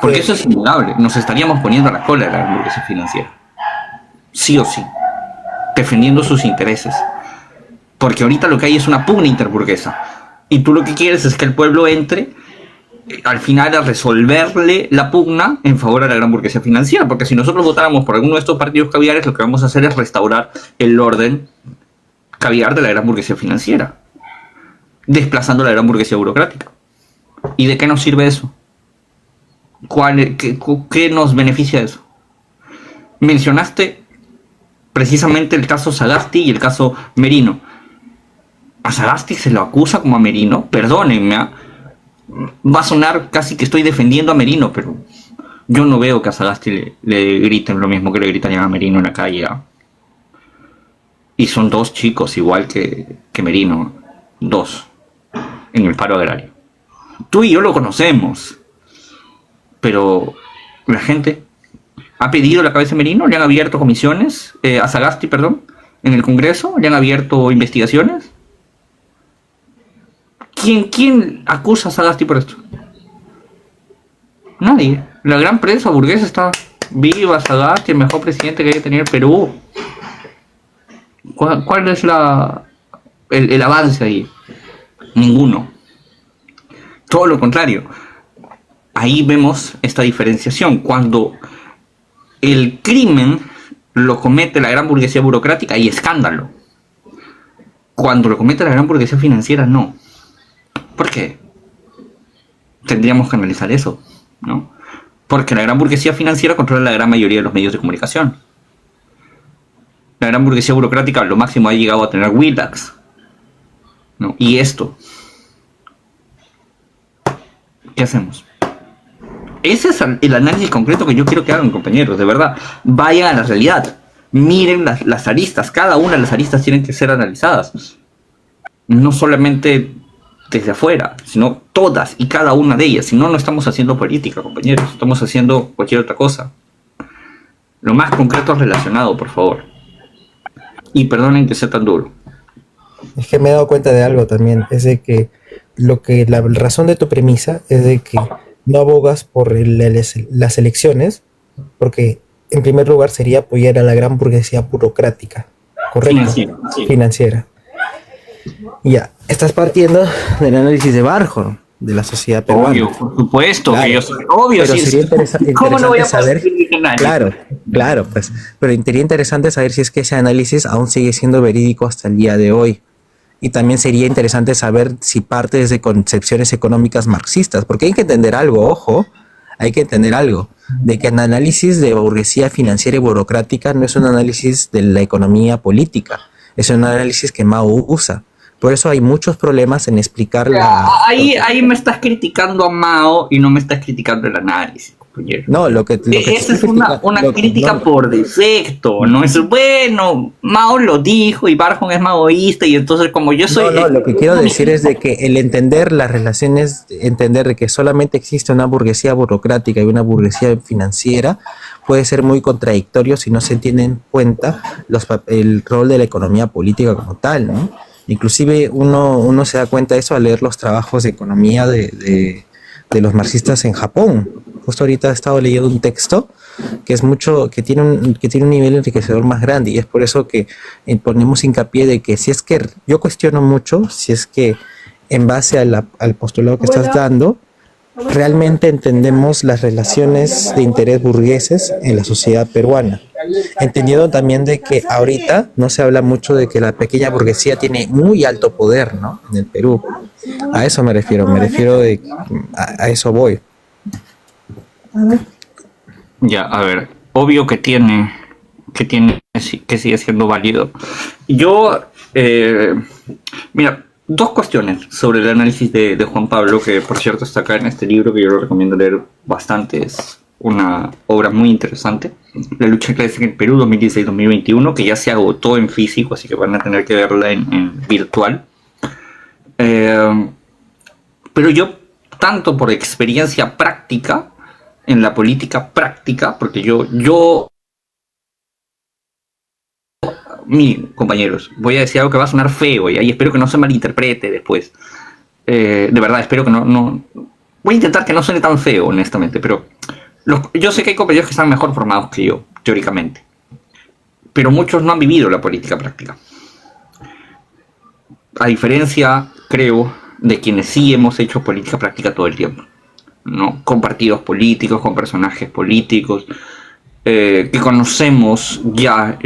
Porque eso es innegable. Nos estaríamos poniendo a la cola de la gran burguesía financiera. Sí o sí. Defendiendo sus intereses. Porque ahorita lo que hay es una pugna interburguesa. Y tú lo que quieres es que el pueblo entre al final a resolverle la pugna en favor a la gran burguesía financiera, porque si nosotros votáramos por alguno de estos partidos caviares, lo que vamos a hacer es restaurar el orden caviar de la gran burguesía financiera, desplazando a la gran burguesía burocrática. ¿Y de qué nos sirve eso? ¿Qué nos beneficia eso? Mencionaste precisamente el caso Sagasti y el caso Merino. A Sagasti se lo acusa como a Merino, perdónenme, va a sonar casi que estoy defendiendo a Merino, pero yo no veo que a Sagasti le griten lo mismo que le gritarían a Merino en la calle, ¿eh? Y son dos chicos igual que Merino, dos, en el paro agrario. Tú y yo lo conocemos, pero la gente ha pedido la cabeza de Merino, le han abierto comisiones, a Sagasti, perdón, en el Congreso, le han abierto investigaciones. ¿Quién acusa a Sagasti por esto? Nadie. La gran prensa burguesa está viva, Sagasti, el mejor presidente que haya tenido el Perú. ¿Cuál es el avance ahí? Ninguno. Todo lo contrario. Ahí vemos esta diferenciación. Cuando el crimen lo comete la gran burguesía burocrática, hay escándalo. Cuando lo comete la gran burguesía financiera, no. ¿Por qué? Tendríamos que analizar eso, ¿no? Porque la gran burguesía financiera controla la gran mayoría de los medios de comunicación. La gran burguesía burocrática lo máximo ha llegado a tener Willax, ¿no? Y esto, ¿qué hacemos? Ese es el análisis concreto que yo quiero que hagan, compañeros, de verdad. Vayan a la realidad. Miren las aristas. Cada una de las aristas tienen que ser analizadas. No solamente desde afuera, sino todas y cada una de ellas. Si no, no estamos haciendo política, compañeros, estamos haciendo cualquier otra cosa. Lo más concreto relacionado, por favor. Y perdonen que sea tan duro. Es que me he dado cuenta de algo también, es de que la razón de tu premisa es de que no abogas por las elecciones, porque en primer lugar sería apoyar a la gran burguesía burocrática, ¿correcto? Financiera, sí. Financiera. Ya, estás partiendo del análisis de Barjo, de la sociedad peruana. Obvio, por supuesto, Claro, que yo soy obvio. pero Sí, sería ¿cómo no voy a interesante saber, posible que nadie? claro, pues, pero sería interesante saber si es que ese análisis aún sigue siendo verídico hasta el día de hoy. Y también sería interesante saber si parte desde concepciones económicas marxistas, porque hay que entender algo, ojo, hay que entender algo, de que el análisis de burguesía financiera y burocrática no es un análisis de la economía política, es un análisis que Mao usa. Por eso hay muchos problemas en explicar Ahí me estás criticando a Mao y no me estás criticando el análisis, compañero. No, lo que Esa es una crítica por defecto, no es bueno. Mao lo dijo y Barjon es maoísta y entonces como yo soy... No, lo que quiero decir es de que el entender las relaciones, entender de que solamente existe una burguesía burocrática y una burguesía financiera puede ser muy contradictorio si no se tiene en cuenta el rol de la economía política como tal, ¿no? Inclusive uno se da cuenta de eso al leer los trabajos de economía de los marxistas en Japón. Justo ahorita he estado leyendo un texto que tiene un nivel enriquecedor más grande, y es por eso que ponemos hincapié de que si es que yo cuestiono mucho, si es que en base al postulado que estás dando, realmente entendemos las relaciones de interés burgueses en la sociedad peruana. Entendiendo también de que ahorita no se habla mucho de que la pequeña burguesía tiene muy alto poder, ¿no? En el Perú. A eso me refiero a eso voy. Ya, a ver, obvio que sigue siendo válido. Yo, mira, dos cuestiones sobre el análisis de Juan Pablo, que por cierto está acá en este libro que yo lo recomiendo leer bastante, es una obra muy interesante, La lucha de clases en el Perú 2016-2021, que ya se agotó en físico, así que van a tener que verla en virtual. Pero yo, tanto por experiencia práctica, en la política práctica, porque compañeros, voy a decir algo que va a sonar feo y espero que no se malinterprete después. De verdad, espero que no. Voy a intentar que no suene tan feo, honestamente, pero yo sé que hay compañeros que están mejor formados que yo, teóricamente, pero muchos no han vivido la política práctica. A diferencia, creo, de quienes sí hemos hecho política práctica todo el tiempo, ¿no? Con partidos políticos, con personajes políticos, que conocemos ya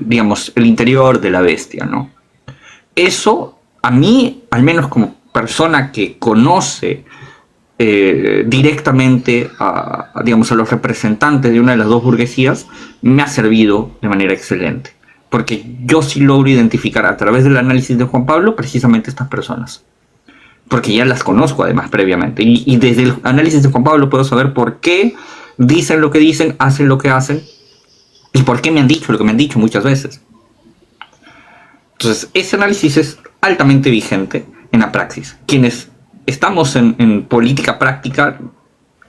digamos, el interior de la bestia, ¿no? Eso, a mí, al menos como persona que conoce directamente digamos, a los representantes de una de las dos burguesías, me ha servido de manera excelente. Porque yo sí logro identificar a través del análisis de Juan Pablo precisamente estas personas. Porque ya las conozco además previamente. Y desde el análisis de Juan Pablo puedo saber por qué dicen lo que dicen, hacen lo que hacen, y por qué me han dicho lo que me han dicho muchas veces. Entonces, ese análisis es altamente vigente en la praxis. Quienes estamos en política práctica,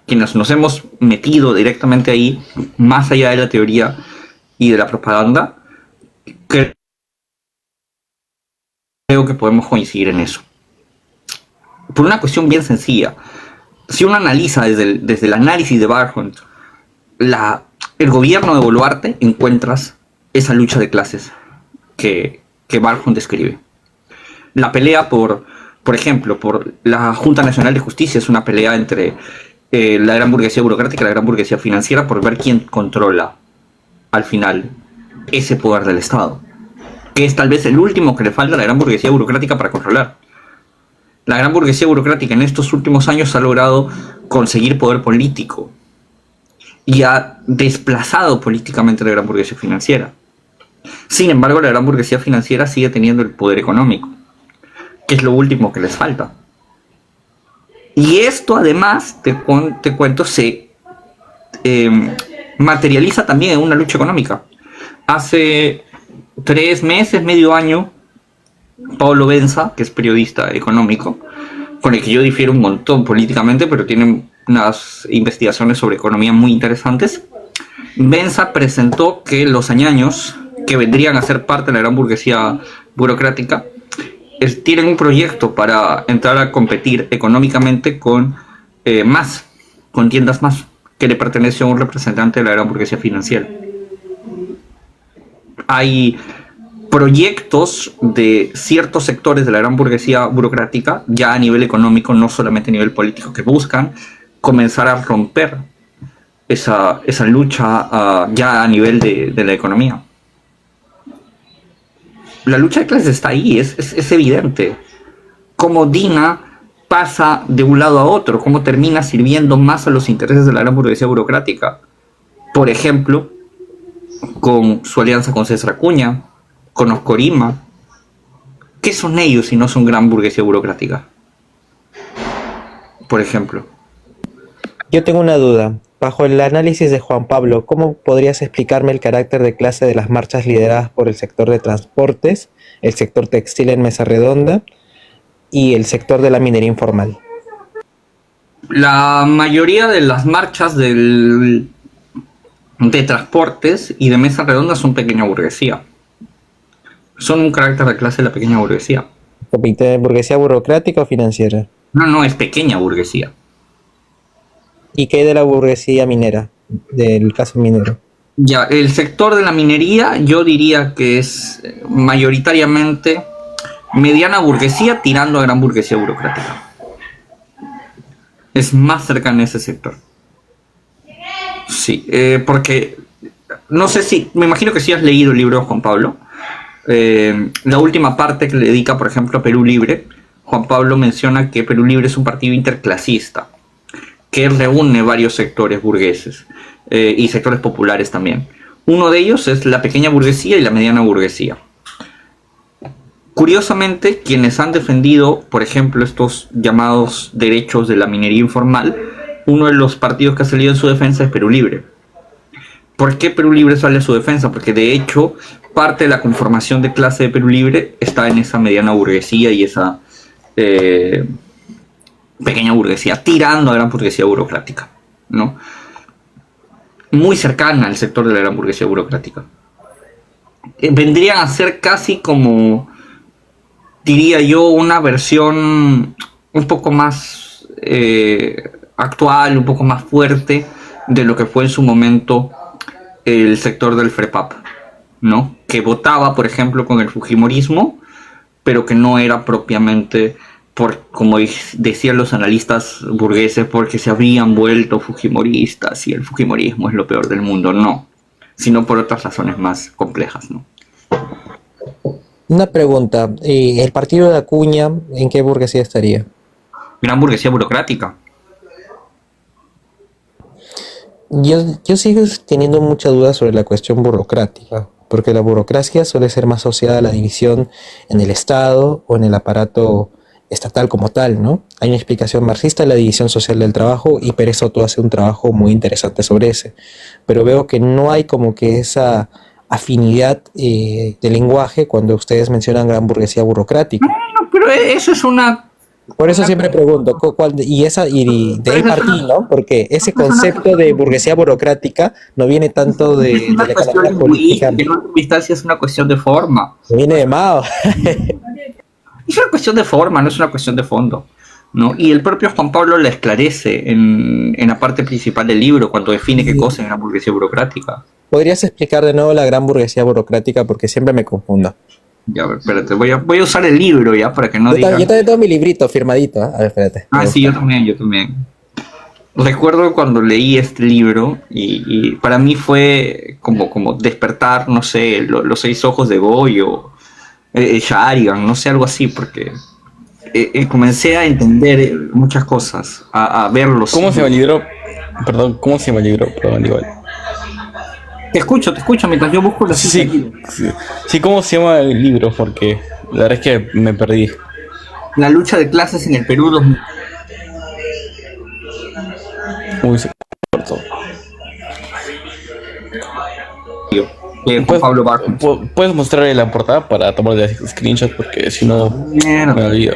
quienes nos hemos metido directamente ahí, más allá de la teoría y de la propaganda, creo que podemos coincidir en eso. Por una cuestión bien sencilla. Si uno analiza desde el análisis de Barjon el gobierno de Boluarte, encuentras esa lucha de clases que Barjon describe. La pelea por ejemplo, por la Junta Nacional de Justicia es una pelea entre la gran burguesía burocrática y la gran burguesía financiera por ver quién controla al final ese poder del Estado, que es tal vez el último que le falta a la gran burguesía burocrática para controlar. La gran burguesía burocrática en estos últimos años ha logrado conseguir poder político y ha desplazado políticamente a la gran burguesía financiera. Sin embargo, la gran burguesía financiera sigue teniendo el poder económico, que es lo último que les falta. Y esto además, te cuento, se materializa también en una lucha económica. Hace 3 meses, medio año, Pablo Benza, que es periodista económico, con el que yo difiero un montón políticamente, pero tiene unas investigaciones sobre economía muy interesantes. Benza presentó que los añaños, que vendrían a ser parte de la gran burguesía burocrática, tienen un proyecto para entrar a competir económicamente con con tiendas más, que le pertenece a un representante de la gran burguesía financiera. Hay proyectos de ciertos sectores de la gran burguesía burocrática, ya a nivel económico, no solamente a nivel político, que buscan comenzar a romper esa lucha ya a nivel de la economía. La lucha de clases está ahí, es evidente. Cómo Dina pasa de un lado a otro, cómo termina sirviendo más a los intereses de la gran burguesía burocrática. Por ejemplo, con su alianza con César Acuña, con Oscorima. ¿Qué son ellos si no son gran burguesía burocrática? Por ejemplo. Yo tengo una duda. Bajo el análisis de Juan Pablo, ¿cómo podrías explicarme el carácter de clase de las marchas lideradas por el sector de transportes, el sector textil en Mesa Redonda y el sector de la minería informal? La mayoría de las marchas de transportes y de Mesa Redonda son pequeña burguesía. Son un carácter de clase de la pequeña burguesía. ¿Burguesía burocrática o financiera? No, es pequeña burguesía. ¿Y qué hay de la burguesía minera, del caso minero? Ya, el sector de la minería yo diría que es mayoritariamente mediana burguesía tirando a gran burguesía burocrática. Es más cercano a ese sector. Sí, porque no sé si, me imagino que sí has leído el libro de Juan Pablo. La última parte que le dedica, por ejemplo, a Perú Libre, Juan Pablo menciona que Perú Libre es un partido interclasista que reúne varios sectores burgueses y sectores populares también. Uno de ellos es la pequeña burguesía y la mediana burguesía. Curiosamente, quienes han defendido, por ejemplo, estos llamados derechos de la minería informal, uno de los partidos que ha salido en su defensa es Perú Libre. ¿Por qué Perú Libre sale a su defensa? Porque de hecho, parte de la conformación de clase de Perú Libre está en esa mediana burguesía y esa pequeña burguesía, tirando a gran burguesía burocrática, ¿no? Muy cercana al sector de la gran burguesía burocrática. Vendrían a ser casi como, diría yo, una versión un poco más actual, un poco más fuerte de lo que fue en su momento el sector del FREPAP, ¿no? Que votaba, por ejemplo, con el fujimorismo, pero que no era propiamente como decían los analistas burgueses, porque se habrían vuelto fujimoristas y el fujimorismo es lo peor del mundo, no, sino por otras razones más complejas, ¿no? Una pregunta, ¿el partido de Acuña en qué burguesía estaría? Gran burguesía burocrática. Yo sigo teniendo mucha duda sobre la cuestión burocrática, porque la burocracia suele ser más asociada a la división en el Estado o en el aparato estatal como tal, ¿no? Hay una explicación marxista de la división social del trabajo y Pérez Soto hace un trabajo muy interesante sobre ese, pero veo que no hay como que esa afinidad de lenguaje cuando ustedes mencionan gran burguesía burocrática. Bueno, pero eso es una... Por eso siempre pregunto, y de ahí partí, ¿no? Porque ese concepto de burguesía burocrática no viene tanto de la economía política. En última instancia es una cuestión de forma. Viene de Mao. Es una cuestión de forma, no es una cuestión de fondo, ¿no? Y el propio Juan Pablo la esclarece en la parte principal del libro, cuando define qué cosa es una burguesía burocrática. ¿Podrías explicar de nuevo la gran burguesía burocrática? Porque siempre me confundo. Ya, a ver, espérate, voy a usar el libro ya para que no Yo digan... también tengo mi librito firmadito, ¿eh? A ver, espérate. Ah, sí, yo también. Recuerdo cuando leí este libro y para mí fue como despertar, no sé, los 6 ojos de Goyo, Sharigan, no sé, algo así, porque comencé a entender muchas cosas, a verlos. ¿Cómo se llama el libro? Perdón, ¿cómo se llama el libro? Perdón, igual. Te escucho mientras yo busco la cita. Sí, ¿cómo se llama el libro? Porque la verdad es que me perdí. La lucha de clases en el Perú 2000. Uy, se cortó. Juan Pablo Barton. Puedes mostrarle la portada para tomarle screenshot porque si no Mierda. me olvido.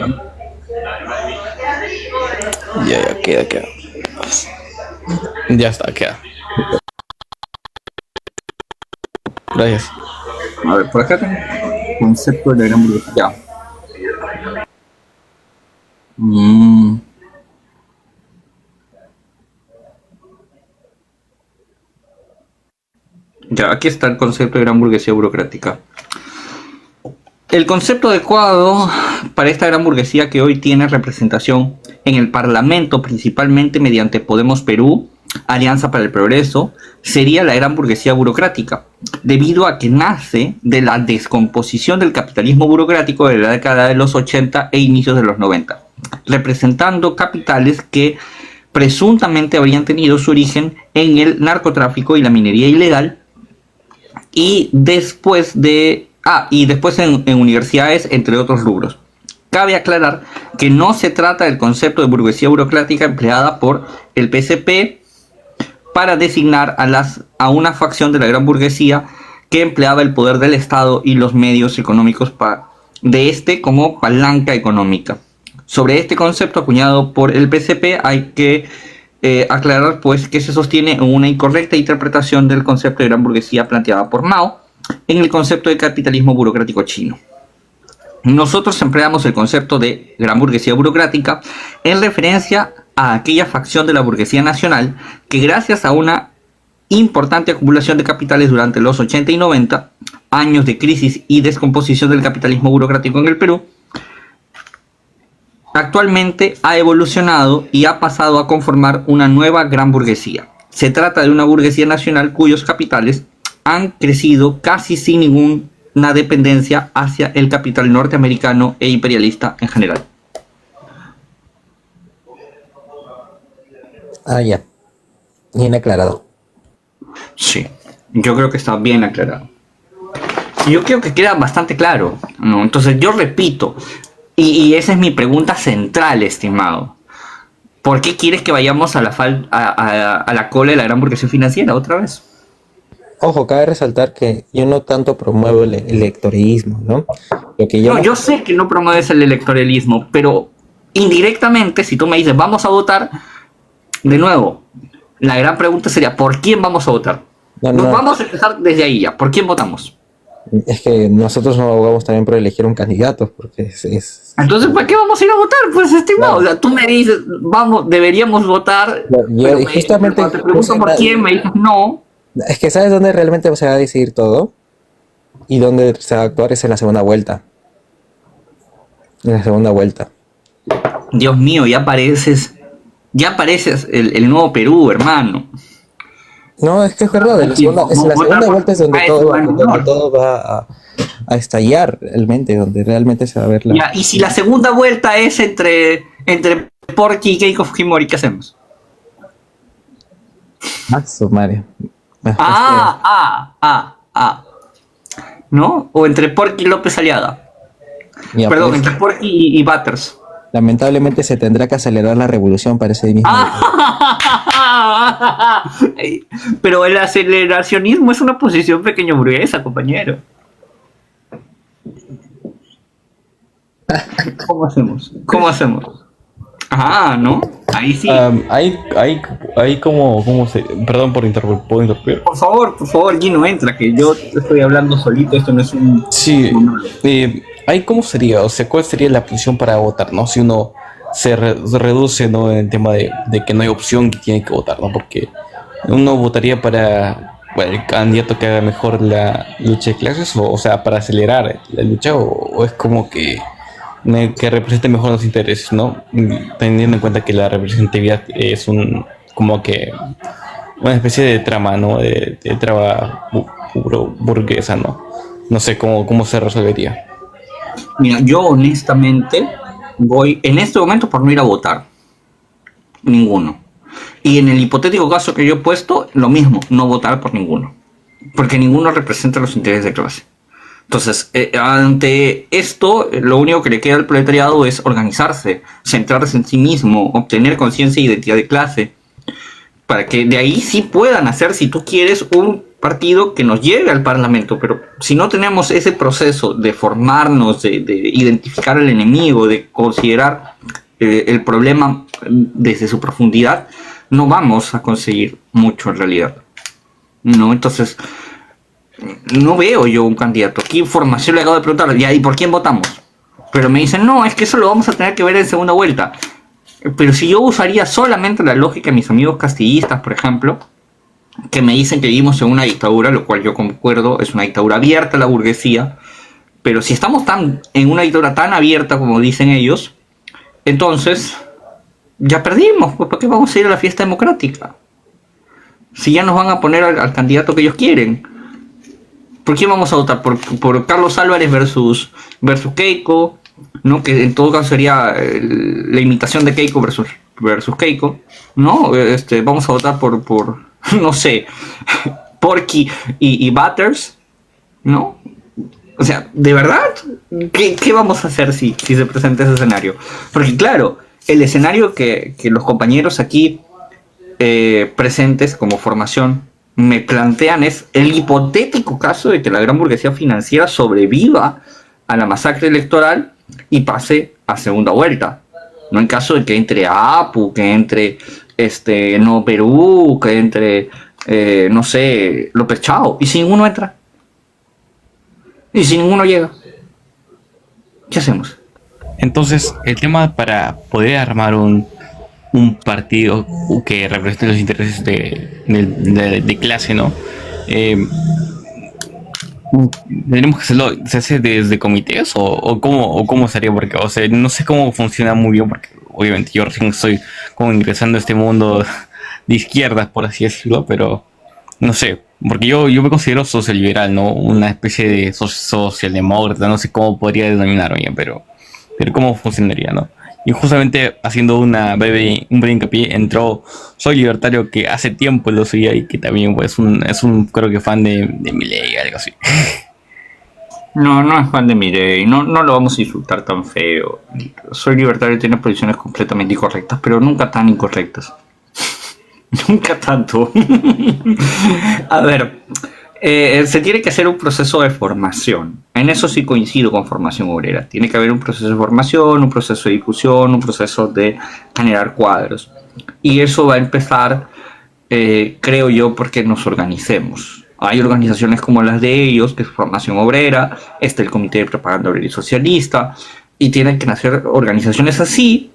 Ya, queda. Ya está, queda. Gracias. A ver, por acá tengo concepto de la gran burguesía. Ya, aquí está el concepto de gran burguesía burocrática. El concepto adecuado para esta gran burguesía que hoy tiene representación en el Parlamento, principalmente mediante Podemos Perú, Alianza para el Progreso, sería la gran burguesía burocrática, debido a que nace de la descomposición del capitalismo burocrático de la década de los 80 e inicios de los 90, representando capitales que presuntamente habrían tenido su origen en el narcotráfico y la minería ilegal, y después en universidades, entre otros rubros. Cabe aclarar que no se trata del concepto de burguesía burocrática empleada por el PCP para designar a una facción de la gran burguesía que empleaba el poder del Estado y los medios económicos de este como palanca económica. Sobre este concepto acuñado por el PCP hay que aclarar pues que se sostiene en una incorrecta interpretación del concepto de gran burguesía planteada por Mao en el concepto de capitalismo burocrático chino. Nosotros empleamos el concepto de gran burguesía burocrática en referencia a aquella facción de la burguesía nacional que gracias a una importante acumulación de capitales durante los 80 y 90, años de crisis y descomposición del capitalismo burocrático en el Perú, actualmente ha evolucionado y ha pasado a conformar una nueva gran burguesía. Se trata de una burguesía nacional cuyos capitales han crecido casi sin ninguna dependencia hacia el capital norteamericano e imperialista en general. Ya. Bien aclarado. Sí, yo creo que está bien aclarado. Yo creo que queda bastante claro, ¿no? Entonces yo repito, y esa es mi pregunta central, estimado. ¿Por qué quieres que vayamos a la cola de la gran burguesía financiera otra vez? Ojo, cabe resaltar que yo no tanto promuevo el electoralismo, ¿no? Lo que No, yo sé que no promueves el electoralismo, pero indirectamente, si tú me dices vamos a votar, de nuevo, la gran pregunta sería ¿por quién vamos a votar? Nos vamos a empezar desde ahí ya. ¿Por quién votamos? Es que nosotros no abogamos también por elegir un candidato, porque es... Entonces, ¿para qué vamos a ir a votar? Pues, estimado, Claro. o sea, tú me dices, deberíamos votar, Yo pero justamente... cuando te pregunto por quién, me dices no. Es que ¿sabes dónde realmente se va a decidir todo? Y dónde se va a actuar es en la segunda vuelta. En la segunda vuelta. Dios mío, ya pareces el nuevo Perú, hermano. No, es que es verdad, en la segunda vuelta es donde todo va a estallar realmente, donde realmente se va a ver la... Ya, y si la segunda vuelta es entre Porky y Keiko Fujimori, ¿qué hacemos? Mario. ¿No? O entre Porky y López Aliaga. Ya, Perdón, pues, entre Porky y Butters. lamentablemente se tendrá que acelerar la revolución para ese mismo. Pero el aceleracionismo es una posición pequeño burguesa, compañero. ¿Cómo hacemos? ¿No? Ahí sí. Hay como se... Perdón por interrumpir. ¿Puedo interrumpir? Por favor, Gino, entra, que yo estoy hablando solito, esto no es un... Sí, ahí cómo sería, o sea, ¿cuál sería la posición para votar, no? Si uno se reduce, ¿no? En el tema de que no hay opción que tiene que votar, ¿no? Porque uno votaría para el candidato que haga mejor la lucha de clases, o sea, para acelerar la lucha, o es como que represente mejor los intereses, ¿no? Teniendo en cuenta que la representatividad es como que una especie de trama, ¿no? De trama burguesa, ¿no? No sé cómo se resolvería. Mira, yo honestamente voy en este momento por no ir a votar. Ninguno. Y en el hipotético caso que yo he puesto, lo mismo, no votar por ninguno. Porque ninguno representa los intereses de clase. Entonces, ante esto, lo único que le queda al proletariado es organizarse, centrarse en sí mismo, obtener conciencia e identidad de clase, para que de ahí sí puedan hacer, si tú quieres, un partido que nos lleve al Parlamento. Pero si no tenemos ese proceso de formarnos, de identificar al enemigo, de considerar el problema desde su profundidad, no vamos a conseguir mucho en realidad, ¿no? Entonces, no veo yo un candidato. Aquí información le acabo de preguntar, ya, ¿y por quién votamos? Pero me dicen, no, es que eso lo vamos a tener que ver en segunda vuelta. Pero si yo usaría solamente la lógica de mis amigos castillistas, por ejemplo, que me dicen que vivimos en una dictadura, lo cual yo concuerdo, es una dictadura abierta a la burguesía, pero si estamos en una dictadura tan abierta como dicen ellos, entonces ya perdimos, pues ¿para qué vamos a ir a la fiesta democrática? Si ya nos van a poner al candidato que ellos quieren. ¿Por quién vamos a votar? ¿Por Carlos Álvarez versus Keiko? ¿No? Que en todo caso sería la imitación de Keiko versus Keiko, ¿no? Vamos a votar por no sé, Porky y Butters, ¿no? O sea, ¿de verdad? ¿Qué vamos a hacer si se presenta ese escenario? Porque claro, el escenario que los compañeros aquí presentes como formación me plantean es el hipotético caso de que la gran burguesía financiera sobreviva a la masacre electoral y pase a segunda vuelta. No en caso de que entre APU, que entre No Perú, que entre no sé, López Chao. ¿Y si ninguno entra? ¿Y si ninguno llega? ¿Qué hacemos? Entonces, el tema para poder armar un partido que represente los intereses de clase, ¿no? ¿Tenemos que hacerlo, se hace desde comités o cómo sería? Porque, o sea, no sé cómo funciona muy bien, porque obviamente yo recién estoy como ingresando a este mundo de izquierdas, por así decirlo, pero no sé, porque yo me considero socioliberal, ¿no? Una especie de socialdemócrata, no sé cómo podría denominarme, pero cómo funcionaría, ¿no? Y justamente haciendo un breve hincapié, entró Soy Libertario, que hace tiempo lo seguía y que también pues, es un creo que fan de Milei, algo así. No es fan de Milei, no lo vamos a insultar tan feo. Soy Libertario, tiene posiciones completamente incorrectas, pero nunca tan incorrectas. Nunca tanto. A ver, se tiene que hacer un proceso de formación. En eso sí coincido con Formación Obrera. Tiene que haber un proceso de formación, un proceso de difusión, un proceso de generar cuadros. Y eso va a empezar, creo yo, porque nos organicemos. Hay organizaciones como las de ellos, que es Formación Obrera, está el Comité de Propaganda Obrera y Socialista, y tienen que nacer organizaciones así,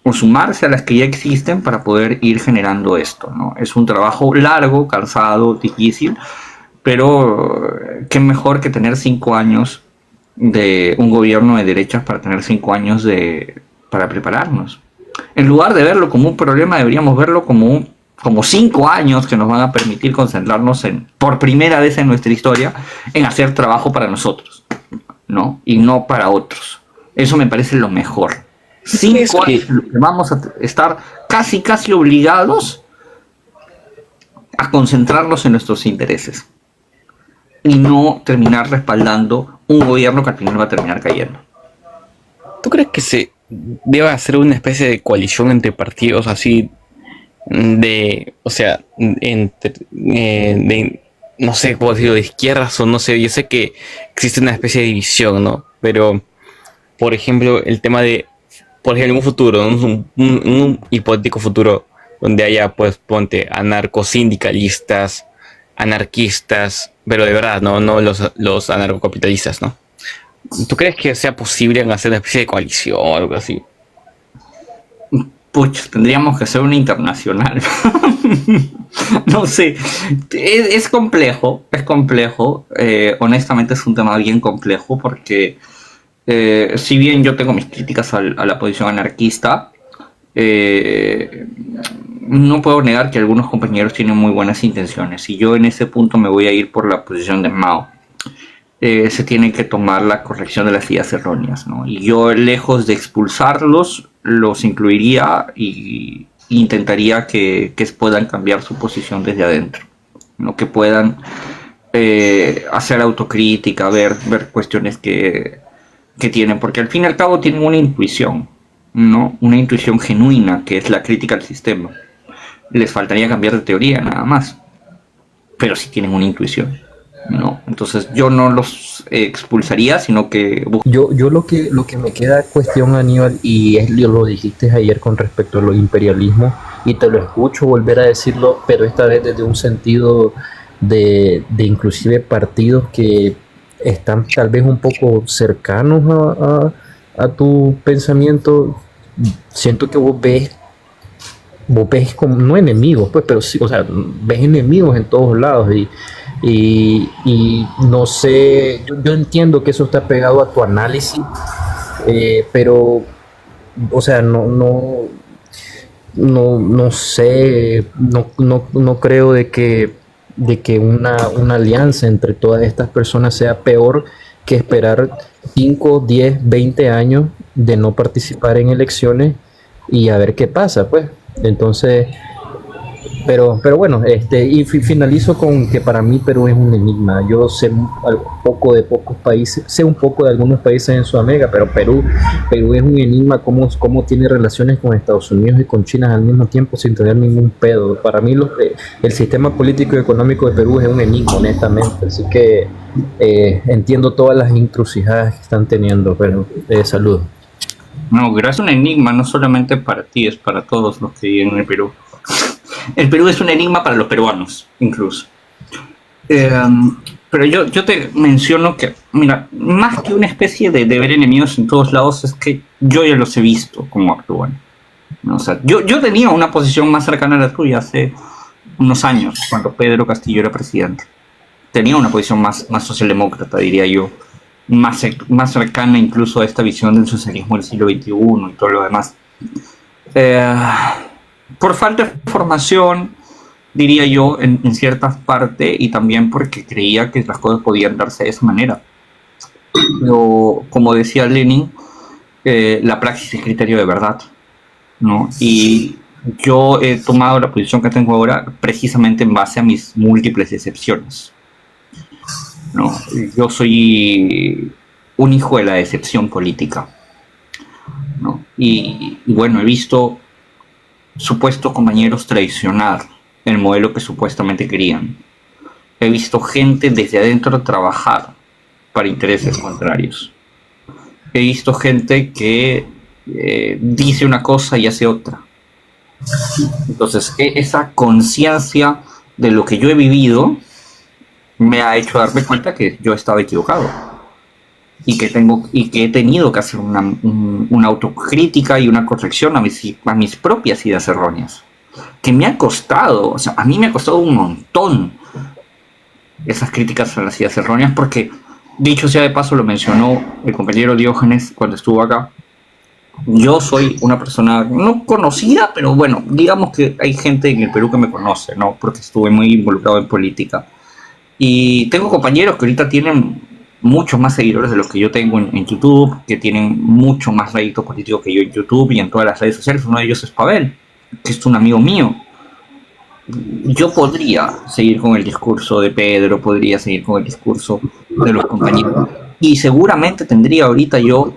o sumarse a las que ya existen para poder ir generando esto, ¿no? Es un trabajo largo, cansado, difícil, pero qué mejor que tener 5 años de un gobierno de derechas para tener 5 años para prepararnos. En lugar de verlo como un problema, deberíamos verlo como 5 años que nos van a permitir concentrarnos por primera vez en nuestra historia, en hacer trabajo para nosotros, ¿no? Y no para otros. Eso me parece lo mejor. 5 años en los que vamos a estar casi obligados a concentrarnos en nuestros intereses y no terminar respaldando un gobierno que al final va a terminar cayendo. ¿Tú crees que se debe hacer una especie de coalición entre partidos así o sea, no sé cómo decirlo, de izquierdas o no sé? Yo sé que existe una especie de división, ¿no? Pero, por ejemplo, el tema de, por ejemplo, un futuro, ¿no? un hipotético futuro donde haya, pues, ponte, anarcosindicalistas, anarquistas, pero de verdad, no los anarcocapitalistas, ¿no? ¿Tú crees que sea posible hacer una especie de coalición o algo así? Pucha, tendríamos que hacer una internacional. No sé, es complejo. Honestamente es un tema bien complejo porque si bien yo tengo mis críticas a la posición anarquista, no puedo negar que algunos compañeros tienen muy buenas intenciones y yo en ese punto me voy a ir por la posición de Mao. Se tiene que tomar la corrección de las ideas erróneas, ¿no? Y yo, lejos de expulsarlos, los incluiría y intentaría que puedan cambiar su posición desde adentro, ¿no? Que puedan hacer autocrítica, ver cuestiones que tienen, porque al fin y al cabo tienen una intuición, ¿no? Una intuición genuina, que es la crítica al sistema. les faltaría cambiar de teoría nada más, pero sí tienen una intuición, ¿no? Entonces yo no los expulsaría, sino que Yo lo que me queda cuestión, Aníbal, y lo dijiste ayer con respecto a los imperialismos, y te lo escucho volver a decirlo, pero esta vez desde un sentido de inclusive partidos que están tal vez un poco cercanos a tu pensamiento. Siento que vos ves como, no enemigos, pues, pero sí, o sea, ves enemigos en todos lados y no sé, yo entiendo que eso está pegado a tu análisis, pero, o sea, no sé, no creo de que una alianza entre todas estas personas sea peor que esperar 5 10 20 años de no participar en elecciones y a ver qué pasa, pues. Entonces, pero bueno, y finalizo con que para mí Perú es un enigma. Yo sé poco de pocos países, sé un poco de algunos países en Sudamérica, pero Perú es un enigma, cómo tiene relaciones con Estados Unidos y con China al mismo tiempo sin tener ningún pedo. Para mí el sistema político y económico de Perú es un enigma, honestamente. Así que entiendo todas las encrucijadas que están teniendo, pero saludos. no, pero es un enigma no solamente para ti, es para todos los que viven en el Perú. El Perú es un enigma para los peruanos, incluso. Pero yo te menciono que, mira, más que una especie de ver enemigos en todos lados, es que yo ya los he visto cómo actúan, ¿no? O sea, yo tenía una posición más cercana a la tuya hace unos años, cuando Pedro Castillo era presidente. Tenía una posición más socialdemócrata, diría yo, más cercana incluso a esta visión del socialismo del siglo XXI y todo lo demás. Por falta de formación, diría yo, en ciertas partes, y también porque creía que las cosas podían darse de esa manera. Pero, como decía Lenin, la praxis es criterio de verdad, ¿no? Y yo he tomado la posición que tengo ahora precisamente en base a mis múltiples excepciones, ¿no? Yo soy un hijo de la decepción política, ¿no? Y bueno, he visto supuestos compañeros traicionar el modelo que supuestamente querían. He visto gente desde adentro trabajar para intereses contrarios. He visto gente que dice una cosa y hace otra. Entonces, esa conciencia de lo que yo he vivido me ha hecho darme cuenta que yo estaba equivocado y que he tenido que hacer una autocrítica y una corrección a mis propias ideas erróneas, que me ha costado, o sea, a mí me ha costado un montón esas críticas a las ideas erróneas, porque, dicho sea de paso, lo mencionó el compañero Diógenes cuando estuvo acá, yo soy una persona no conocida, pero bueno, digamos que hay gente en el Perú que me conoce, ¿no? Porque estuve muy involucrado en política. Y tengo compañeros que ahorita tienen muchos más seguidores de los que yo tengo en YouTube, que tienen mucho más rédito político que yo en YouTube y en todas las redes sociales. Uno de ellos es Pavel, que es un amigo mío. Yo podría seguir con el discurso de Pedro, podría seguir con el discurso de los compañeros, y seguramente tendría ahorita yo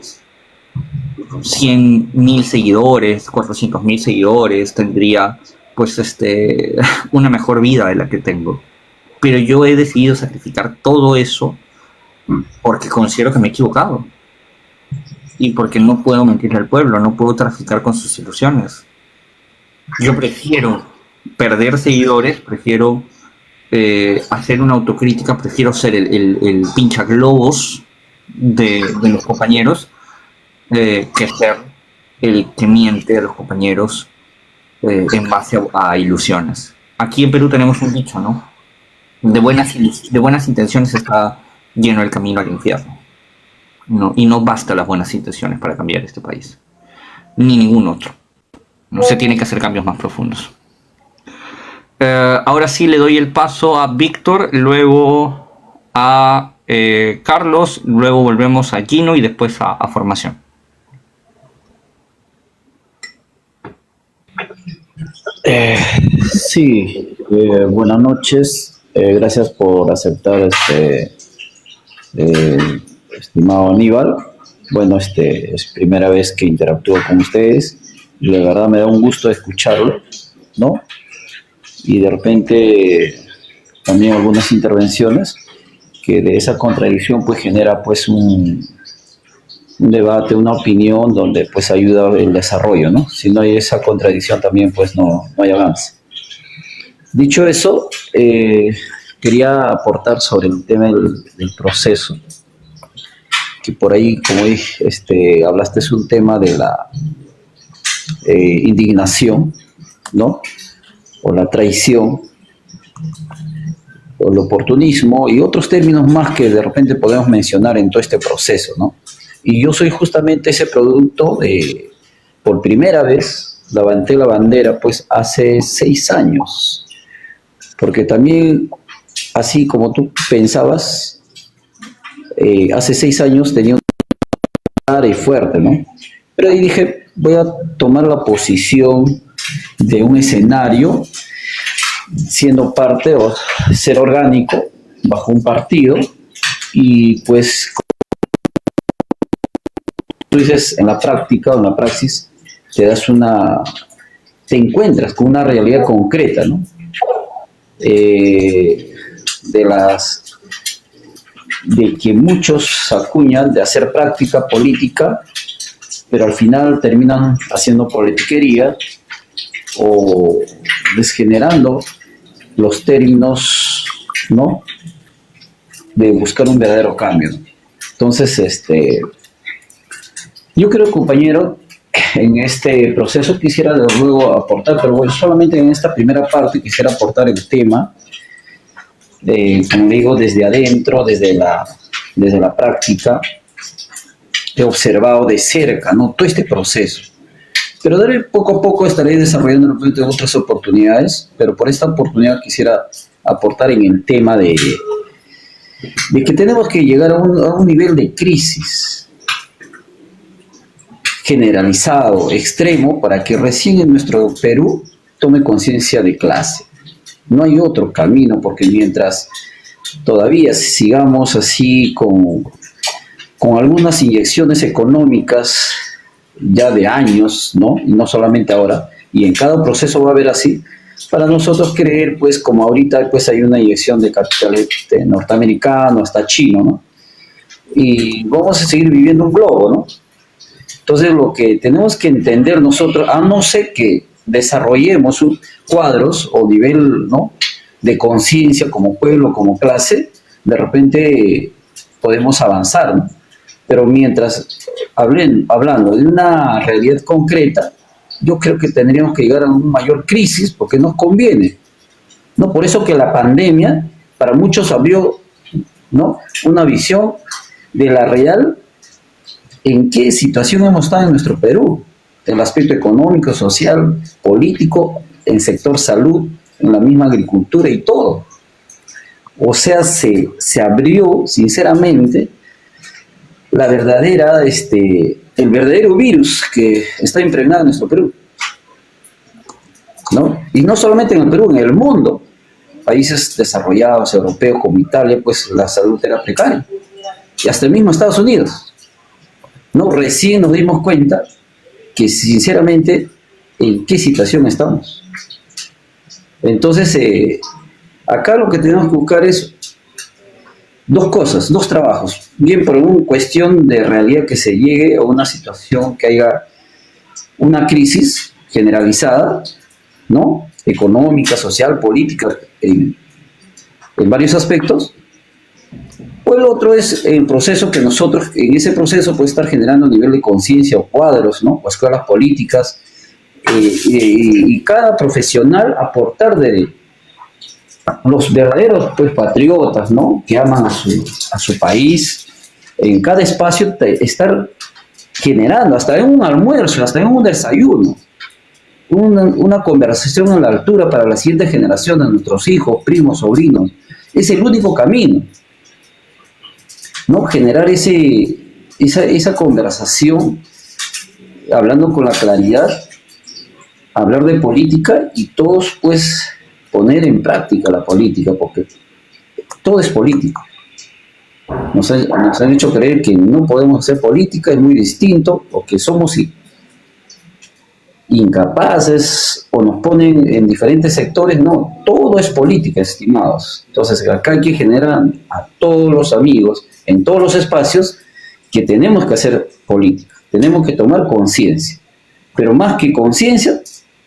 100.000 seguidores, 400.000 seguidores, tendría pues una mejor vida de la que tengo. Pero yo he decidido sacrificar todo eso porque considero que me he equivocado y porque no puedo mentirle al pueblo, no puedo traficar con sus ilusiones. Yo prefiero perder seguidores, prefiero hacer una autocrítica, prefiero ser el pinchaglobos de los compañeros, que ser el que miente a los compañeros en base a ilusiones. Aquí en Perú tenemos un dicho, ¿no? De buenas intenciones está lleno el camino al infierno, ¿no? Y no basta las buenas intenciones para cambiar este país, ni ningún otro. No se tiene que hacer cambios más profundos. Ahora sí le doy el paso a Víctor, luego a Carlos, luego volvemos a Gino y después a Formación. Sí, buenas noches. Gracias por aceptar estimado Aníbal. Bueno, es primera vez que interactúo con ustedes y la verdad me da un gusto escucharlo, ¿no? y de repente también algunas intervenciones que de esa contradicción pues genera pues un debate, una opinión donde pues ayuda el desarrollo, ¿no? Si no hay esa contradicción también pues no hay avance. Dicho eso, quería aportar sobre el tema del proceso, que por ahí, como dije, hablaste es un tema de la indignación, ¿no? O la traición, o el oportunismo, y otros términos más que de repente podemos mencionar en todo este proceso, ¿no? Y yo soy justamente ese producto de, por primera vez, levanté la bandera, pues hace 6 años, porque también, así como tú pensabas, hace 6 años tenía una clara y fuerte, ¿no? Pero ahí dije, voy a tomar la posición de un escenario, siendo parte o ser orgánico bajo un partido, y pues, como tú dices, en la práctica o en la praxis, te encuentras con una realidad concreta, ¿no? De que muchos acuñan de hacer práctica política, pero al final terminan haciendo politiquería o desgenerando los términos, ¿no? De buscar un verdadero cambio. Entonces, yo creo, compañero, en este proceso quisiera de luego aportar, pero bueno, solamente en esta primera parte quisiera aportar el tema como digo, desde adentro, desde la práctica, he observado de cerca, ¿no? Todo este proceso. Pero poco a poco estaré desarrollando de repente otras oportunidades, pero por esta oportunidad quisiera aportar en el tema de que tenemos que llegar a un nivel de crisis generalizado, extremo, para que recién en nuestro Perú tome conciencia de clase. No hay otro camino, porque mientras todavía sigamos así con algunas inyecciones económicas ya de años, ¿no? Y no solamente ahora, y en cada proceso va a haber así, para nosotros creer, pues, como ahorita pues hay una inyección de capital norteamericano hasta chino, ¿no? Y vamos a seguir viviendo un globo, ¿no? Entonces lo que tenemos que entender nosotros, a no ser que desarrollemos cuadros o nivel, ¿no?, de conciencia como pueblo, como clase, de repente podemos avanzar, ¿no? Pero mientras hablando de una realidad concreta, yo creo que tendríamos que llegar a una mayor crisis porque nos conviene, ¿no? Por eso que la pandemia para muchos abrió, ¿no?, una visión de la real en qué situación hemos estado en nuestro Perú, en el aspecto económico, social, político, en sector salud, en la misma agricultura y todo. O sea, se abrió, sinceramente, el verdadero virus que está impregnado en nuestro Perú, ¿no? Y no solamente en el Perú, en el mundo. Países desarrollados, europeos como Italia, pues la salud era precaria. Y hasta el mismo Estados Unidos, ¿no? Recién nos dimos cuenta que, sinceramente, en qué situación estamos. Entonces, acá lo que tenemos que buscar es dos cosas, dos trabajos. Bien, por una cuestión de realidad, que se llegue a una situación que haya una crisis generalizada, ¿no?, económica, social, política, en varios aspectos. O el otro es el proceso que nosotros, en ese proceso puede estar generando a nivel de conciencia o cuadros, ¿no?, o escuelas políticas, y cada profesional aportar de los verdaderos, pues, patriotas, ¿no?, que aman a su país, en cada espacio estar generando, hasta en un almuerzo, hasta en un desayuno, una conversación a la altura para la siguiente generación de nuestros hijos, primos, sobrinos. Es el único camino, ¿no? Generar esa conversación, hablando con la claridad, hablar de política y todos, pues, poner en práctica la política, porque todo es político. Nos han hecho creer que no podemos hacer política, es muy distinto, o que somos incapaces o nos ponen en diferentes sectores. No, todo es política, estimados. Entonces acá hay que generar a todos los amigos en todos los espacios que tenemos que hacer política, tenemos que tomar conciencia, pero más que conciencia,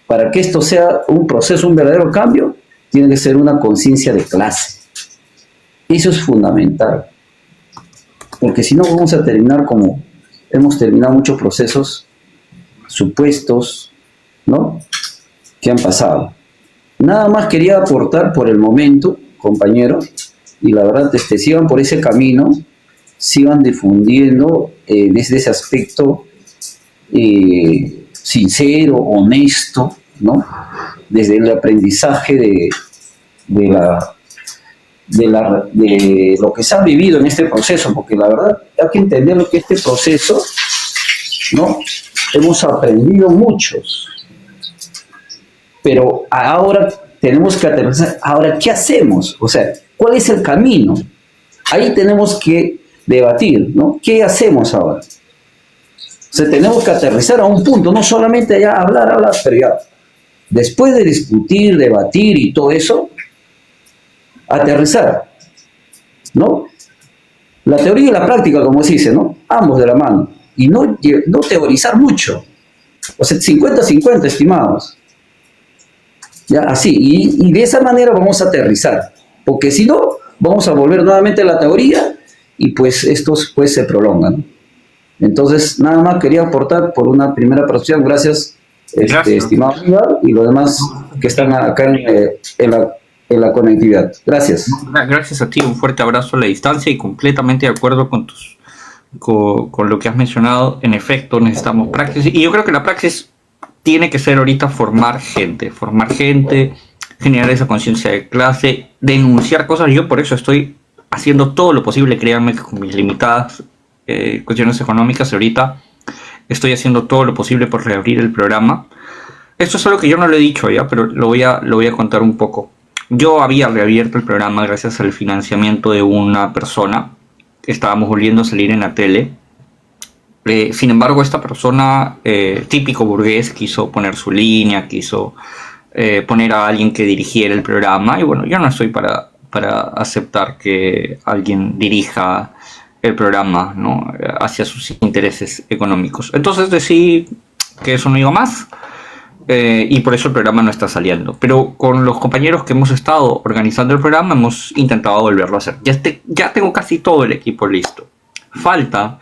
para que esto sea un proceso, un verdadero cambio, tiene que ser una conciencia de clase. Eso es fundamental, porque si no vamos a terminar como hemos terminado muchos procesos supuestos, ¿no?, que han pasado. Nada más quería aportar por el momento, compañeros, y la verdad, sigan por ese camino, sigan difundiendo desde ese aspecto sincero, honesto, ¿no?, desde el aprendizaje de lo que se ha vivido en este proceso, porque la verdad hay que entender que este proceso, ¿no?, hemos aprendido muchos, pero ahora tenemos que aterrizar. Ahora, ¿qué hacemos? O sea, ¿cuál es el camino? Ahí tenemos que debatir, ¿no? ¿Qué hacemos ahora? O sea, tenemos que aterrizar a un punto, no solamente ya hablar, pero ya, después de discutir, debatir y todo eso, aterrizar, ¿no? La teoría y la práctica, como se dice, ¿no? Ambos de la mano. Y no teorizar mucho. O sea, 50-50, estimados. Ya, así. Y de esa manera vamos a aterrizar. Porque si no, vamos a volver nuevamente a la teoría y pues estos pues se prolongan. Entonces, nada más quería aportar por una primera porción. Gracias, estimado Aníbal, y los demás que están acá en la conectividad. Gracias. Gracias a ti, un fuerte abrazo a la distancia y completamente de acuerdo con lo que has mencionado. En efecto, necesitamos praxis, y yo creo que la praxis tiene que ser ahorita formar gente, generar esa conciencia de clase, denunciar cosas. Yo por eso estoy haciendo todo lo posible, créanme que con mis limitadas cuestiones económicas ahorita estoy haciendo todo lo posible por reabrir el programa. Esto es algo que yo no lo he dicho ya, pero lo voy a contar un poco. Yo había reabierto el programa gracias al financiamiento de una persona. Estábamos volviendo a salir en la tele. Sin embargo, esta persona, típico burgués, quiso poner su línea, quiso poner a alguien que dirigiera el programa. Y bueno, yo no estoy para aceptar que alguien dirija el programa, ¿no?, hacia sus intereses económicos. Entonces decidí que eso no iba más. Y por eso el programa no está saliendo. Pero con los compañeros que hemos estado organizando el programa hemos intentado volverlo a hacer. Ya tengo casi todo el equipo listo. Falta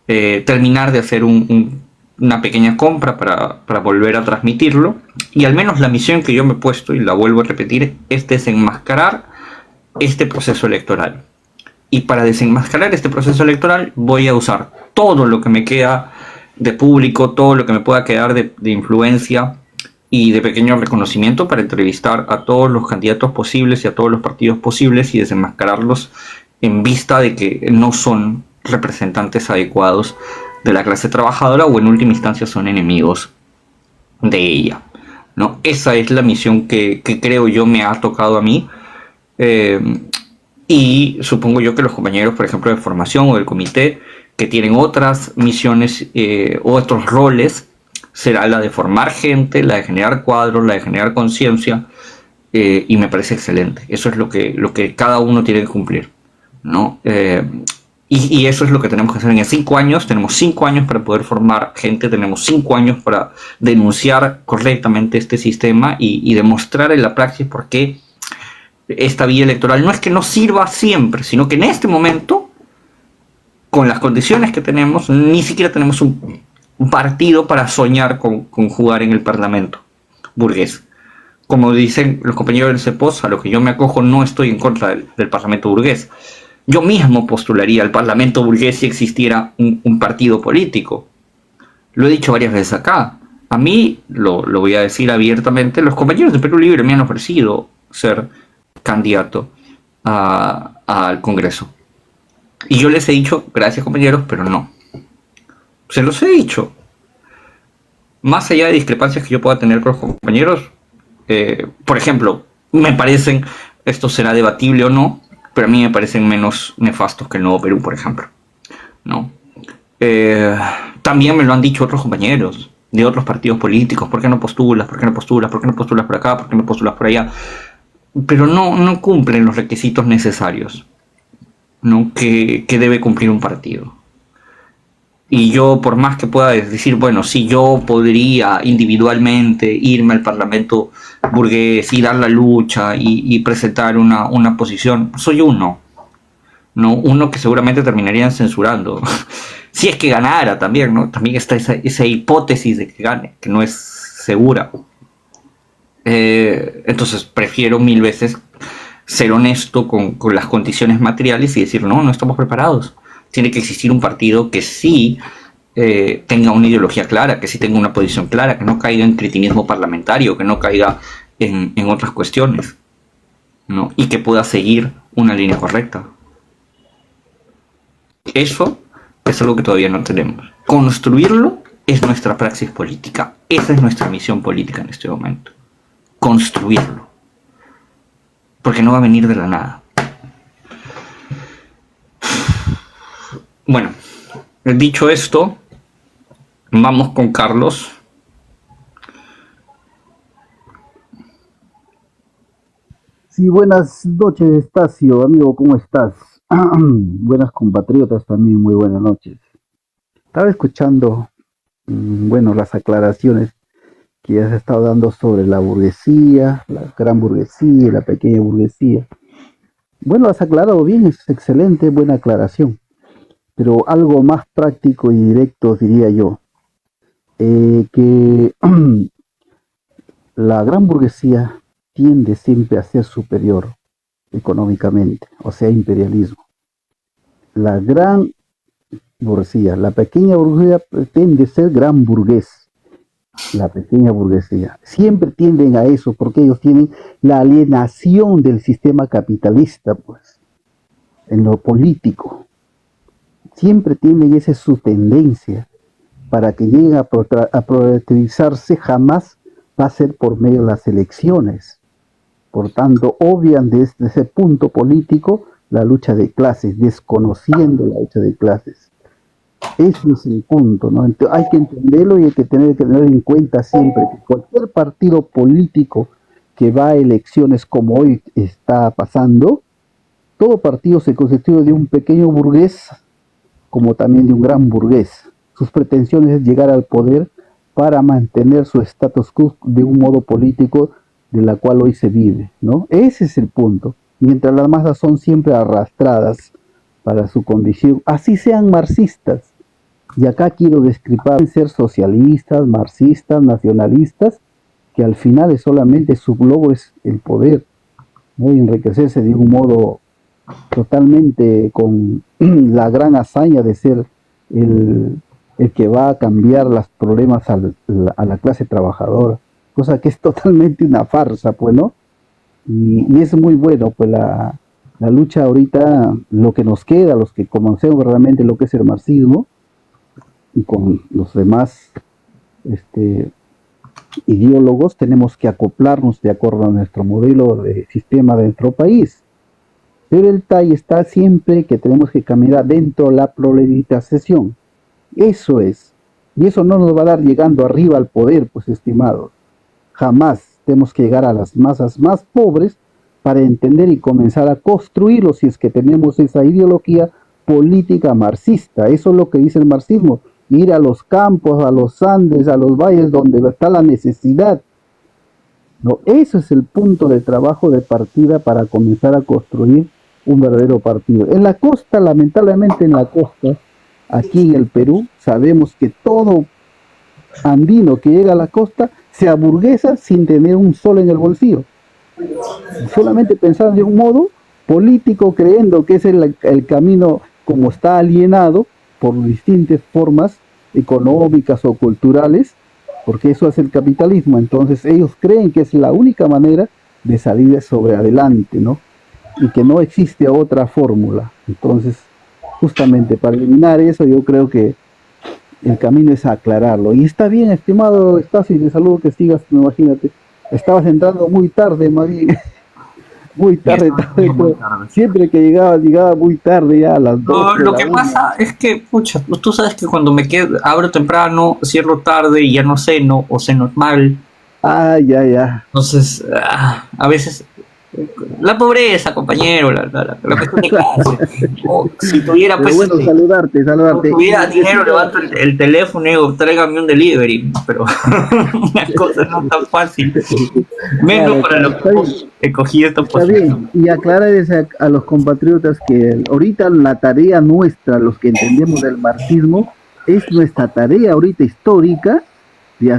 terminar de hacer una pequeña compra para volver a transmitirlo. Y al menos la misión que yo me he puesto, y la vuelvo a repetir, es desenmascarar este proceso electoral. Y para desenmascarar este proceso electoral voy a usar todo lo que me queda de público, todo lo que me pueda quedar de influencia y de pequeño reconocimiento para entrevistar a todos los candidatos posibles y a todos los partidos posibles y desenmascararlos en vista de que no son representantes adecuados de la clase trabajadora, o en última instancia son enemigos de ella, ¿no? Esa es la misión que creo yo me ha tocado a mí, y supongo yo que los compañeros, por ejemplo, de formación o del comité, que tienen otras misiones o otros roles, será la de formar gente, la de generar cuadros, la de generar conciencia, y me parece excelente. Eso es lo que cada uno tiene que cumplir, ¿no? Y eso es lo que tenemos que hacer en 5 años. Tenemos 5 años para poder formar gente, tenemos 5 años para denunciar correctamente este sistema y demostrar en la praxis por qué esta vía electoral no es que no sirva siempre, sino que en este momento, con las condiciones que tenemos, ni siquiera tenemos un partido para soñar con jugar en el Parlamento burgués. Como dicen los compañeros del CEPOS, a lo que yo me acojo, no estoy en contra del Parlamento burgués. Yo mismo postularía al Parlamento burgués si existiera un partido político. Lo he dicho varias veces acá. A mí, lo voy a decir abiertamente, los compañeros de Perú Libre me han ofrecido ser candidato al Congreso. Y yo les he dicho, gracias compañeros, pero no. Se los he dicho. Más allá de discrepancias que yo pueda tener con los compañeros, por ejemplo, me parecen, esto será debatible o no, pero a mí me parecen menos nefastos que el Nuevo Perú, por ejemplo, ¿no? También me lo han dicho otros compañeros. de otros partidos políticos, ¿por qué no postulas? ¿Por qué no postulas? ¿Por qué no postulas por acá? ¿Por qué no postulas por allá? Pero no cumplen los requisitos necesarios, ¿no? que debe cumplir un partido. Y yo, por más que pueda decir, bueno, sí, yo podría individualmente irme al Parlamento burgués y dar la lucha y presentar una posición, soy uno, ¿no? Uno que seguramente terminarían censurando. Si es que ganara también, ¿no? También está esa hipótesis de que gane, que no es segura. Entonces prefiero mil veces ser honesto con las condiciones materiales y decir, no estamos preparados. Tiene que existir un partido que sí tenga una ideología clara, que sí tenga una posición clara, que no caiga en cretinismo parlamentario, que no caiga en otras cuestiones, ¿no? Y que pueda seguir una línea correcta. Eso es algo que todavía no tenemos. Construirlo es nuestra praxis política. Esa es nuestra misión política en este momento. Construirlo. Porque no va a venir de la nada. Bueno, dicho esto, vamos con Carlos. Sí, buenas noches, Estacio, amigo, ¿cómo estás? Buenas compatriotas también, muy buenas noches. Estaba escuchando, bueno, las aclaraciones que has estado dando sobre la burguesía, la gran burguesía y la pequeña burguesía. Bueno, has aclarado bien, es excelente, buena aclaración. Pero algo más práctico y directo diría yo, que la gran burguesía tiende siempre a ser superior económicamente, o sea, imperialismo. La gran burguesía, la pequeña burguesía tiende a ser gran burgués, la pequeña burguesía. Siempre tienden a eso porque ellos tienen la alienación del sistema capitalista, pues, en lo político. Siempre tienen esa su tendencia para que lleguen a priorizarse, jamás va a ser por medio de las elecciones. Por tanto, obvian desde ese punto político la lucha de clases, desconociendo la lucha de clases. Ese es el punto, ¿no? Entonces, hay que entenderlo y hay que tener en cuenta siempre que cualquier partido político que va a elecciones como hoy está pasando, todo partido se constituye de un pequeño burgués como también de un gran burgués. Sus pretensiones es llegar al poder para mantener su status quo de un modo político de la cual hoy se vive, ¿no? Ese es el punto. Mientras las masas son siempre arrastradas para su condición, así sean marxistas. Y acá quiero descripar ser socialistas, marxistas, nacionalistas, que al final es solamente su globo es el poder, ¿no? Y enriquecerse de un modo totalmente con la gran hazaña de ser el que va a cambiar los problemas a la clase trabajadora, cosa que es totalmente una farsa, pues, ¿no? Y es muy bueno, pues, la lucha ahorita, lo que nos queda, los que conocemos realmente lo que es el marxismo, y con los demás ideólogos, tenemos que acoplarnos de acuerdo a nuestro modelo de sistema de nuestro país. Pero el detalle está siempre que tenemos que caminar dentro de la proletización. Eso es. Y eso no nos va a dar llegando arriba al poder, pues, estimados. Jamás tenemos que llegar a las masas más pobres para entender y comenzar a construirlo si es que tenemos esa ideología política marxista. Eso es lo que dice el marxismo. Ir a los campos, a los Andes, a los valles donde está la necesidad. No, eso es el punto de trabajo de partida para comenzar a construir un verdadero partido. En la costa, lamentablemente en la costa, aquí en el Perú, sabemos que todo andino que llega a la costa se aburguesa sin tener un sol en el bolsillo. Solamente pensar de un modo político, creyendo que es el camino, como está alienado por distintas formas económicas o culturales, porque eso es el capitalismo. Entonces ellos creen que es la única manera de salir sobre adelante, ¿no? Y que no existe otra fórmula. Entonces, justamente para eliminar eso, yo creo que el camino es aclararlo. Y está bien, estimado Estacio, y te saludo que sigas, imagínate. Estabas entrando muy tarde, más bien. Muy tarde, siempre que llegaba muy tarde, ya a las 2 No, de lo la que 1. pasa es que, pucha, tú sabes que cuando me quedo, abro temprano, cierro tarde y ya no ceno o ceno mal. Ah, ya. Entonces, a veces, la pobreza, compañero, la cuestión de clase. O si tuviera, Pero pues, bueno, saludarte. si tuviera Y dinero, levanto el teléfono y digo, tráigame un delivery. Pero una cosa no es tan fácil. Menos claro, para lo está que bien. escogí esta Está bien, posición. y aclararles a los compatriotas que ahorita la tarea nuestra, los que entendemos del marxismo, es nuestra tarea ahorita histórica de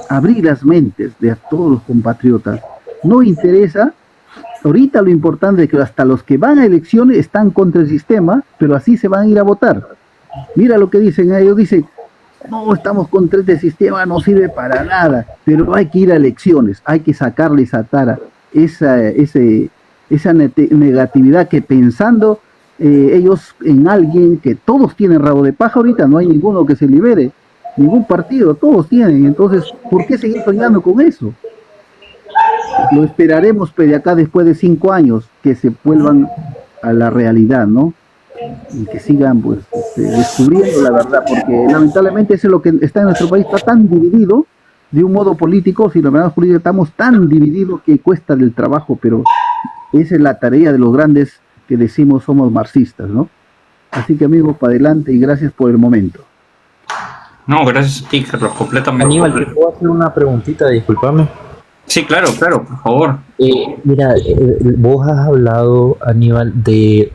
abrir las mentes de todos los compatriotas. No interesa, ahorita lo importante es que hasta los que van a elecciones están contra el sistema, pero así se van a ir a votar. Mira lo que dicen ellos, dicen, no, estamos contra este sistema, no sirve para nada, pero hay que ir a elecciones, hay que sacarle esa tara, esa negatividad que pensando ellos en alguien que todos tienen rabo de paja ahorita, no hay ninguno que se libere, ningún partido, todos tienen, entonces, ¿por qué seguir soñando con eso? Lo esperaremos pues, de acá después de 5 años que se vuelvan a la realidad, ¿no? Y que sigan pues descubriendo la verdad, porque lamentablemente eso es lo que está en nuestro país, está tan dividido de un modo político, si lo miramos político, estamos tan divididos que cuesta el trabajo, pero esa es la tarea de los grandes que decimos somos marxistas, ¿no? Así que amigos, para adelante y gracias por el momento. No, gracias a ti, Carlos, completamente. Aníbal, ¿te puedo hacer una preguntita? Discúlpame. Sí, claro, por favor. Mira, vos has hablado, Aníbal,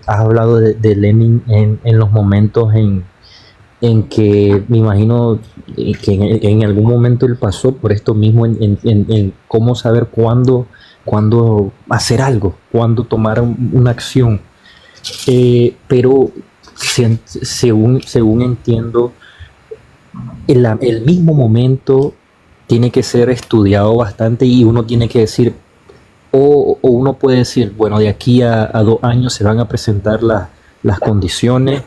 has hablado de Lenin en los momentos en que me imagino que en algún momento él pasó por esto mismo, en cómo saber cuándo hacer algo, cuándo tomar una acción. Pero según entiendo, el mismo momento tiene que ser estudiado bastante y uno tiene que decir, o uno puede decir, bueno, de aquí a 2 años se van a presentar las condiciones,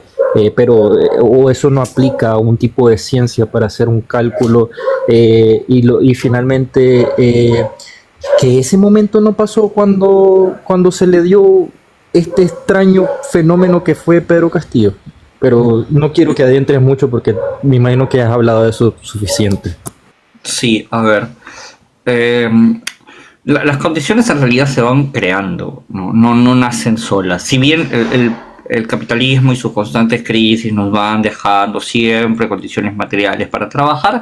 o eso no aplica a un tipo de ciencia para hacer un cálculo, y finalmente que ese momento no pasó cuando se le dio este extraño fenómeno que fue Pedro Castillo. Pero no quiero que adentres mucho porque me imagino que has hablado de eso suficiente. Sí, a ver. Las condiciones en realidad se van creando, no nacen solas. Si bien el capitalismo y sus constantes crisis nos van dejando siempre condiciones materiales para trabajar,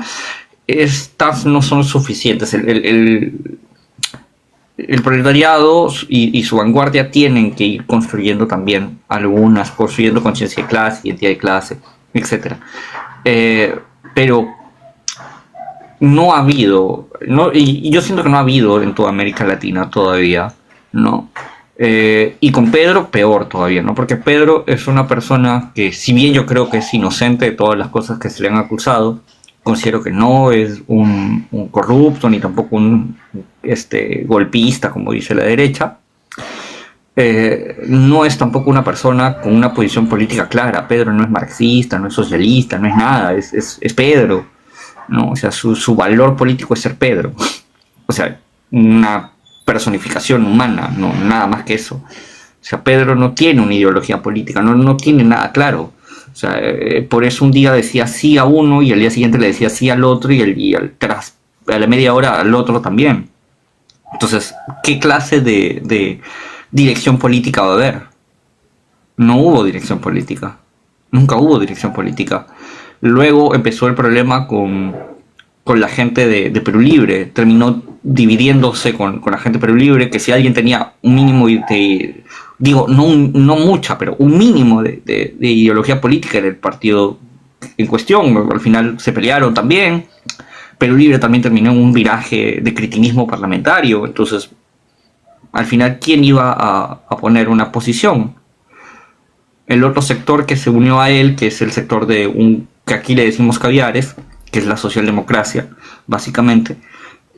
estas no son suficientes. El proletariado y su vanguardia tienen que ir construyendo también algunas, construyendo conciencia de clase, identidad de clase, etc. Pero no ha habido, y yo siento que no ha habido en toda América Latina todavía, ¿no? Y con Pedro peor todavía, ¿no? Porque Pedro es una persona que, si bien yo creo que es inocente de todas las cosas que se le han acusado, considero que no es un corrupto ni tampoco un golpista, como dice la derecha. No es tampoco una persona con una posición política clara. Pedro no es marxista, no es socialista, no es nada, es Pedro, ¿no? O sea, su valor político es ser Pedro. O sea, una personificación humana, no nada más que eso. O sea, Pedro no tiene una ideología política, no tiene nada claro. O sea, por eso un día decía sí a uno y al día siguiente le decía sí al otro y a la media hora al otro también. Entonces, ¿qué clase de dirección política va a haber? No hubo dirección política. Nunca hubo dirección política. Luego empezó el problema con la gente de Perú Libre. Terminó dividiéndose con la gente de Perú Libre, que si alguien tenía un mínimo de digo, no mucha, pero un mínimo de ideología política en el partido en cuestión. Al final se pelearon también. Perú Libre también terminó en un viraje de cretinismo parlamentario. Entonces, al final, ¿quién iba a poner una posición? El otro sector que se unió a él, que es el sector que aquí le decimos caviares, que es la socialdemocracia, básicamente,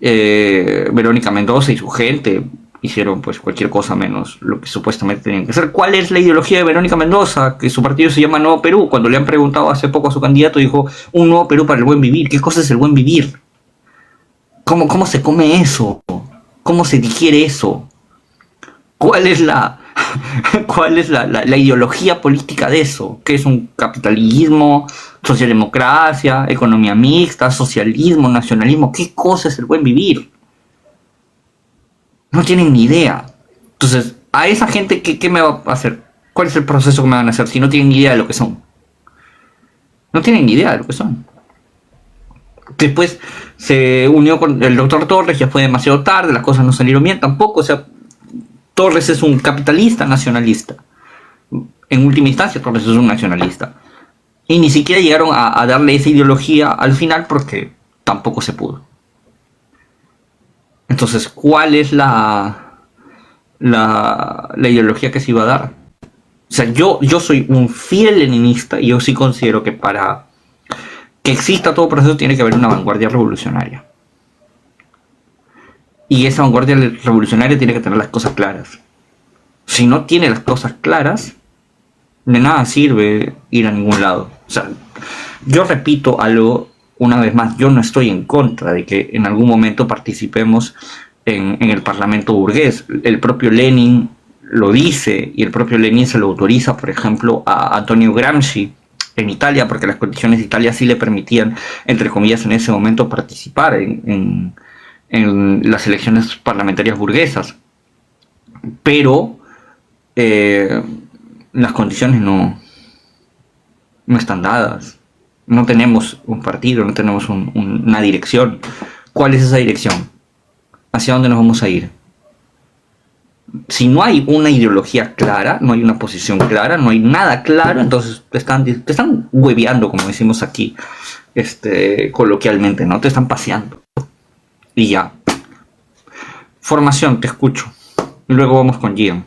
Verónica Mendoza y su gente hicieron pues cualquier cosa menos lo que supuestamente tenían que hacer. ¿Cuál es la ideología de Verónica Mendoza? Que su partido se llama Nuevo Perú. Cuando le han preguntado hace poco a su candidato, dijo, un nuevo Perú para el buen vivir. ¿Qué cosa es el buen vivir? ¿Cómo se come eso? ¿Cómo se digiere eso? ¿Cuál es cuál es la ideología política de eso? ¿Qué es un capitalismo, socialdemocracia, economía mixta, socialismo, nacionalismo? ¿Qué cosa es el buen vivir? No tienen ni idea. Entonces, a esa gente, ¿qué me va a hacer? ¿Cuál es el proceso que me van a hacer si no tienen ni idea de lo que son? No tienen ni idea de lo que son. Después se unió con el doctor Torres, ya fue demasiado tarde, las cosas no salieron bien tampoco. O sea, Torres es un capitalista nacionalista. En última instancia, Torres es un nacionalista. Y ni siquiera llegaron a darle esa ideología al final porque tampoco se pudo. Entonces, ¿cuál es la ideología que se iba a dar? O sea, yo soy un fiel leninista y yo sí considero que para que exista todo proceso tiene que haber una vanguardia revolucionaria. Y esa vanguardia revolucionaria tiene que tener las cosas claras. Si no tiene las cosas claras, de nada sirve ir a ningún lado. O sea, yo repito algo una vez más, yo no estoy en contra de que en algún momento participemos en el parlamento burgués. El propio Lenin lo dice y el propio Lenin se lo autoriza, por ejemplo, a Antonio Gramsci en Italia, porque las condiciones de Italia sí le permitían, entre comillas, en ese momento participar en las elecciones parlamentarias burguesas. Pero las condiciones no están dadas. No tenemos un partido, no tenemos una dirección. ¿Cuál es esa dirección? ¿Hacia dónde nos vamos a ir? Si no hay una ideología clara, no hay una posición clara, no hay nada claro, entonces te están hueveando, como decimos aquí, coloquialmente, ¿no? Te están paseando. Y ya. Formación, te escucho. Y luego vamos con Gian.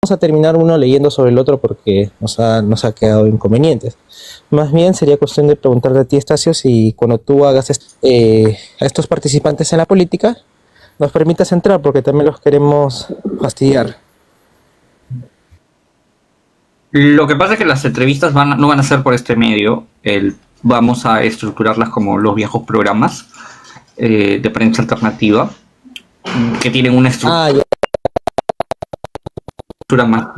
Vamos a terminar uno leyendo sobre el otro porque nos ha quedado inconvenientes. Más bien sería cuestión de preguntarle a ti, Estacio, si cuando tú hagas a estos participantes en la política, nos permitas entrar porque también los queremos fastidiar. Lo que pasa es que las entrevistas no van a ser por este medio. Vamos a estructurarlas como los viejos programas de prensa alternativa que tienen una estructura más,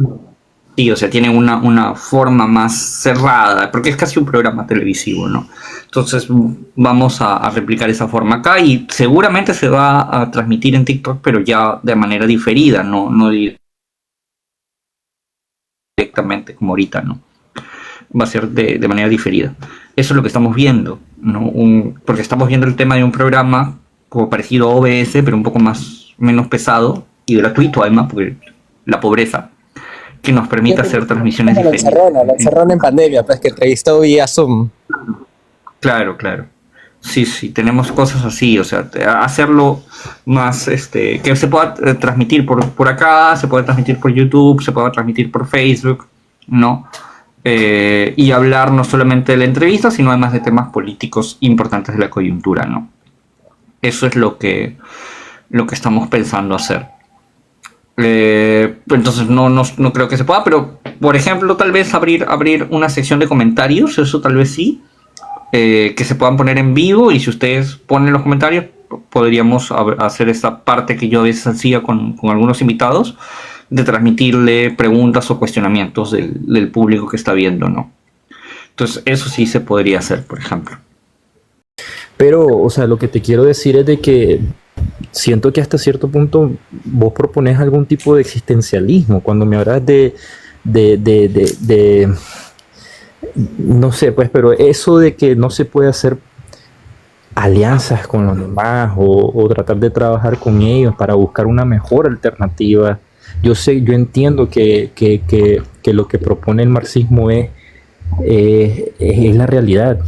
sí, o sea, tienen una forma más cerrada, porque es casi un programa televisivo, ¿no? Entonces vamos a replicar esa forma acá y seguramente se va a transmitir en TikTok, pero ya de manera diferida, no directamente como ahorita, ¿no? Va a ser de manera diferida. Eso es lo que estamos viendo, ¿no? Porque estamos viendo el tema de un programa como parecido a OBS, pero un poco menos pesado y gratuito además, porque la pobreza, que nos permite hacer transmisiones diferentes. La encerrona en pandemia, pues que entrevistó vía Zoom. Claro. Sí, tenemos cosas así, o sea, hacerlo más, que se pueda transmitir por acá, se puede transmitir por YouTube, se pueda transmitir por Facebook, ¿no? Y hablar no solamente de la entrevista, sino además de temas políticos importantes de la coyuntura, ¿no? Eso es lo que estamos pensando hacer. Entonces no creo que se pueda, pero por ejemplo tal vez abrir una sección de comentarios, eso tal vez sí, que se puedan poner en vivo, y si ustedes ponen los comentarios podríamos hacer esta parte que yo a veces hacía con algunos invitados, de transmitirle preguntas o cuestionamientos del público que está viendo, ¿no? Entonces eso sí se podría hacer, por ejemplo. Pero, o sea, lo que te quiero decir es de que siento que hasta cierto punto vos propones algún tipo de existencialismo cuando me hablas de no sé, pues, pero eso de que no se puede hacer alianzas con los demás o tratar de trabajar con ellos para buscar una mejor alternativa. Yo entiendo que lo que propone el marxismo es la realidad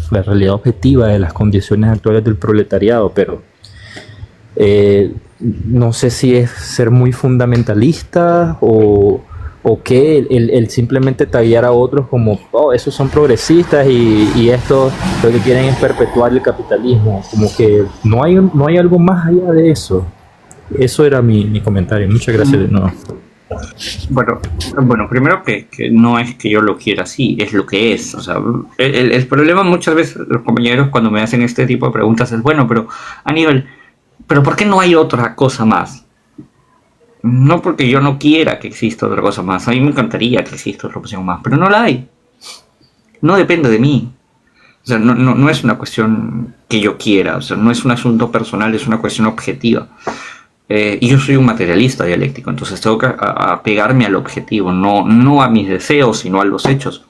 objetiva de las condiciones actuales del proletariado, pero no sé si es ser muy fundamentalista o que el simplemente taguear a otros como, esos son progresistas y esto lo que quieren es perpetuar el capitalismo, como que no hay algo más allá de eso. Eso era mi comentario. Muchas gracias de nuevo. Bueno, bueno, primero que no es que yo lo quiera así, es lo que es. O sea, el problema muchas veces los compañeros cuando me hacen este tipo de preguntas es, bueno, pero Aníbal, ¿pero por qué no hay otra cosa más? No porque yo no quiera que exista otra cosa más, a mí me encantaría que exista otra opción más, pero no la hay. No depende de mí. O sea, no es una cuestión que yo quiera, o sea, no es un asunto personal, es una cuestión objetiva. Y yo soy un materialista dialéctico, entonces tengo que apegarme al objetivo, no a mis deseos, sino a los hechos.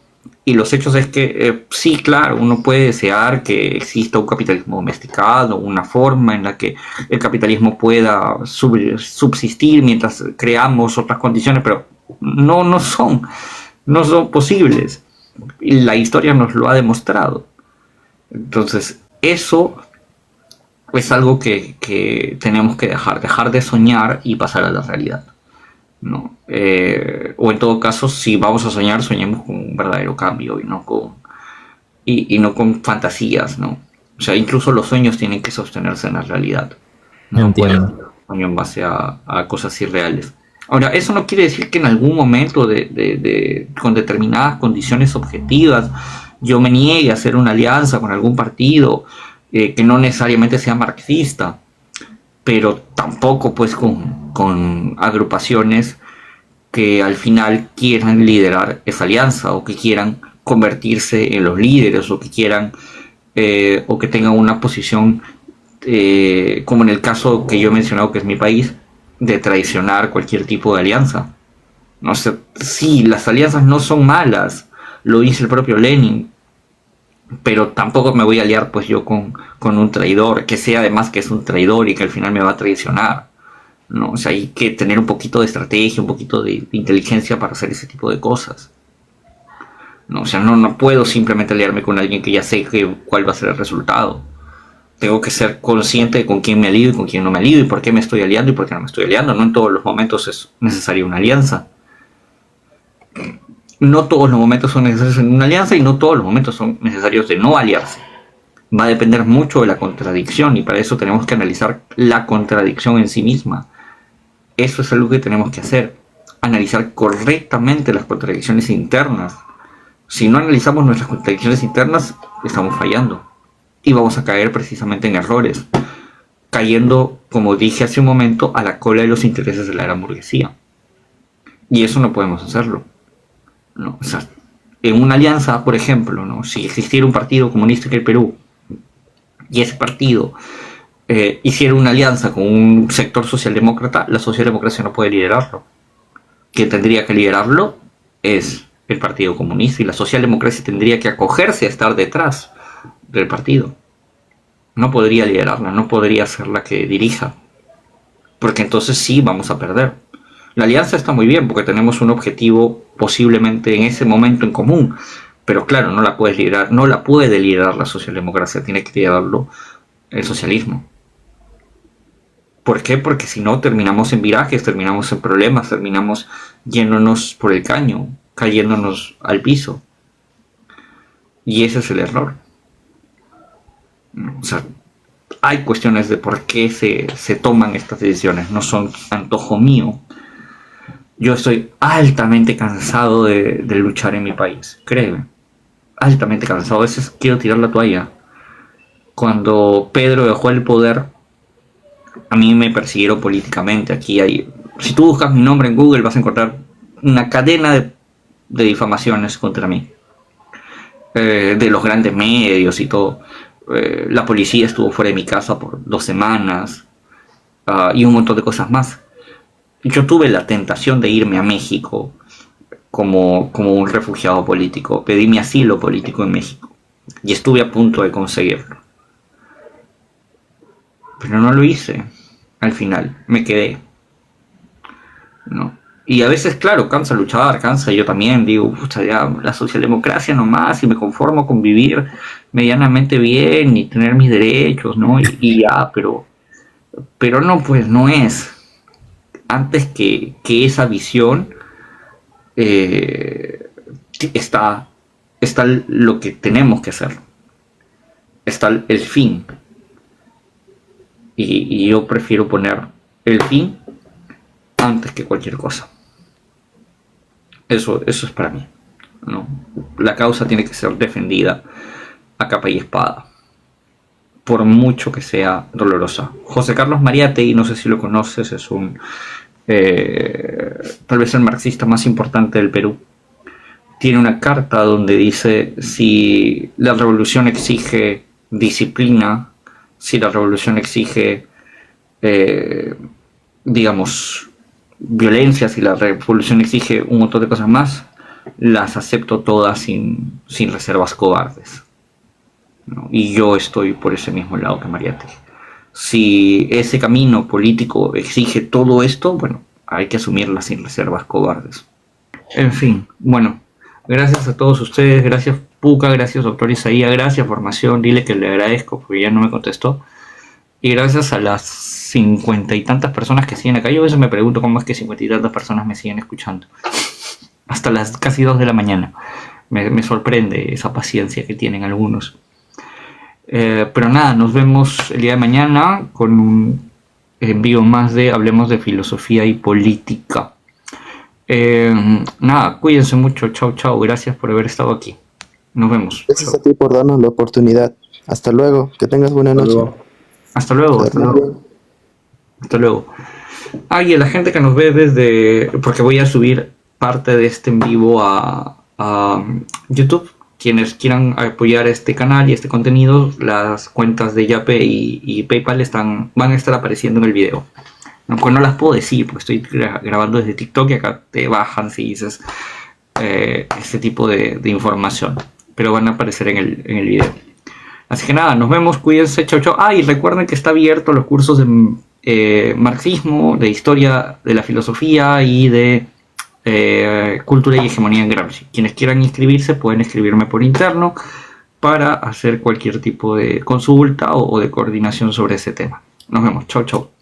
Y los hechos es que, sí, claro, uno puede desear que exista un capitalismo domesticado, una forma en la que el capitalismo pueda subsistir mientras creamos otras condiciones, pero no son posibles. Y la historia nos lo ha demostrado. Entonces, eso es algo que tenemos que dejar de soñar y pasar a la realidad, ¿no? O en todo caso, si vamos a soñar, soñemos con un verdadero cambio y no con fantasías, ¿no? O sea, incluso los sueños tienen que sostenerse en la realidad. No puede ser Entiendo. un sueño en base a cosas irreales. Ahora, eso no quiere decir que en algún momento con determinadas condiciones objetivas yo me niegue a hacer una alianza con algún partido que no necesariamente sea marxista, pero tampoco pues con agrupaciones que al final quieran liderar esa alianza o que quieran convertirse en los líderes o que quieran o que tengan una posición como en el caso que yo he mencionado que es mi país, de traicionar cualquier tipo de alianza. No sé, sí, las alianzas no son malas, lo dice el propio Lenin, pero tampoco me voy a aliar pues yo con un traidor, que sea además que es un traidor y que al final me va a traicionar. ¿No? O sea, hay que tener un poquito de estrategia, un poquito de inteligencia para hacer ese tipo de cosas. ¿No? O sea, no puedo simplemente aliarme con alguien que ya sé cuál va a ser el resultado. Tengo que ser consciente de con quién me alío y con quién no me alío y por qué me estoy aliando y por qué no me estoy aliando. No en todos los momentos es necesaria una alianza. No todos los momentos son necesarios en una alianza y no todos los momentos son necesarios de no aliarse. Va a depender mucho de la contradicción y para eso tenemos que analizar la contradicción en sí misma. Eso es algo que tenemos que hacer, analizar correctamente las contradicciones internas. Si no analizamos nuestras contradicciones internas, estamos fallando y vamos a caer precisamente en errores, cayendo, como dije hace un momento, a la cola de los intereses de la gran burguesía. Y eso no podemos hacerlo, ¿no? O sea, en una alianza, por ejemplo, ¿no? Si existiera un partido comunista en el Perú y ese partido hiciera una alianza con un sector socialdemócrata, la socialdemocracia no puede liderarlo. Quien tendría que liderarlo es el Partido Comunista y la socialdemocracia tendría que acogerse a estar detrás del partido. No podría liderarla, no podría ser la que dirija, porque entonces sí vamos a perder. La alianza está muy bien porque tenemos un objetivo posiblemente en ese momento en común, pero claro, no la puede liderar la socialdemocracia, tiene que liderarlo el socialismo. ¿Por qué? Porque si no terminamos en virajes, terminamos en problemas, terminamos yéndonos por el caño, cayéndonos al piso. Y ese es el error. O sea, hay cuestiones de por qué se toman estas decisiones, no son antojo mío. Yo estoy altamente cansado de luchar en mi país, créeme. Altamente cansado, a veces quiero tirar la toalla. Cuando Pedro dejó el poder, a mí me persiguieron políticamente. Aquí hay, si tú buscas mi nombre en Google vas a encontrar una cadena de difamaciones contra mí, de los grandes medios y todo. La policía estuvo fuera de mi casa por 2 semanas y un montón de cosas más. Yo tuve la tentación de irme a México como un refugiado político. Pedí mi asilo político en México y estuve a punto de conseguirlo. Pero no lo hice. Al final me quedé, ¿no? Y a veces, claro, cansa luchar, cansa. Yo también digo, pucha, ya la socialdemocracia nomás y me conformo con vivir medianamente bien y tener mis derechos, ¿no? Y ya, pero no, pues no es. Antes que esa visión está lo que tenemos que hacer. Está el fin. Y yo prefiero poner el fin antes que cualquier cosa. Eso es para mí, ¿no? La causa tiene que ser defendida a capa y espada, por mucho que sea dolorosa. José Carlos Mariátegui, no sé si lo conoces, es un tal vez el marxista más importante del Perú. Tiene una carta donde dice: si la revolución exige disciplina, si la revolución exige, digamos, violencia, si la revolución exige un montón de cosas más, las acepto todas sin reservas cobardes, ¿no? Y yo estoy por ese mismo lado que Mariátegui. Si ese camino político exige todo esto, bueno, hay que asumirla sin reservas cobardes. En fin, bueno, gracias a todos ustedes, gracias Puka, gracias doctor Isaías, gracias Formación, dile que le agradezco porque ya no me contestó. Y gracias a las 50 y tantas personas que siguen acá. Yo a veces me pregunto cómo es que 50 y tantas personas me siguen escuchando. Hasta las casi 2 de la mañana. Me sorprende esa paciencia que tienen algunos. Pero nada, nos vemos el día de mañana con un envío más de Hablemos de Filosofía y Política. Nada, cuídense mucho. Chao, chao. Gracias por haber estado aquí. Nos vemos. Gracias Chao. a ti por darnos la oportunidad. Hasta luego. Que tengas buena noche. Hasta luego. Hasta luego. Y a la gente que nos ve desde... Porque voy a subir parte de este en vivo a YouTube. Quienes quieran apoyar este canal y este contenido, las cuentas de Yape y PayPal van a estar apareciendo en el video. Aunque no las puedo decir porque estoy grabando desde TikTok y acá te bajan si dices este tipo de información. Pero van a aparecer en el video. Así que nada, nos vemos, cuídense, chau chau. Y recuerden que está abierto los cursos de marxismo, de historia de la filosofía y de cultura y hegemonía en Gramsci. Quienes quieran inscribirse pueden escribirme por interno para hacer cualquier tipo de consulta o de coordinación sobre ese tema. Nos vemos, chau chau.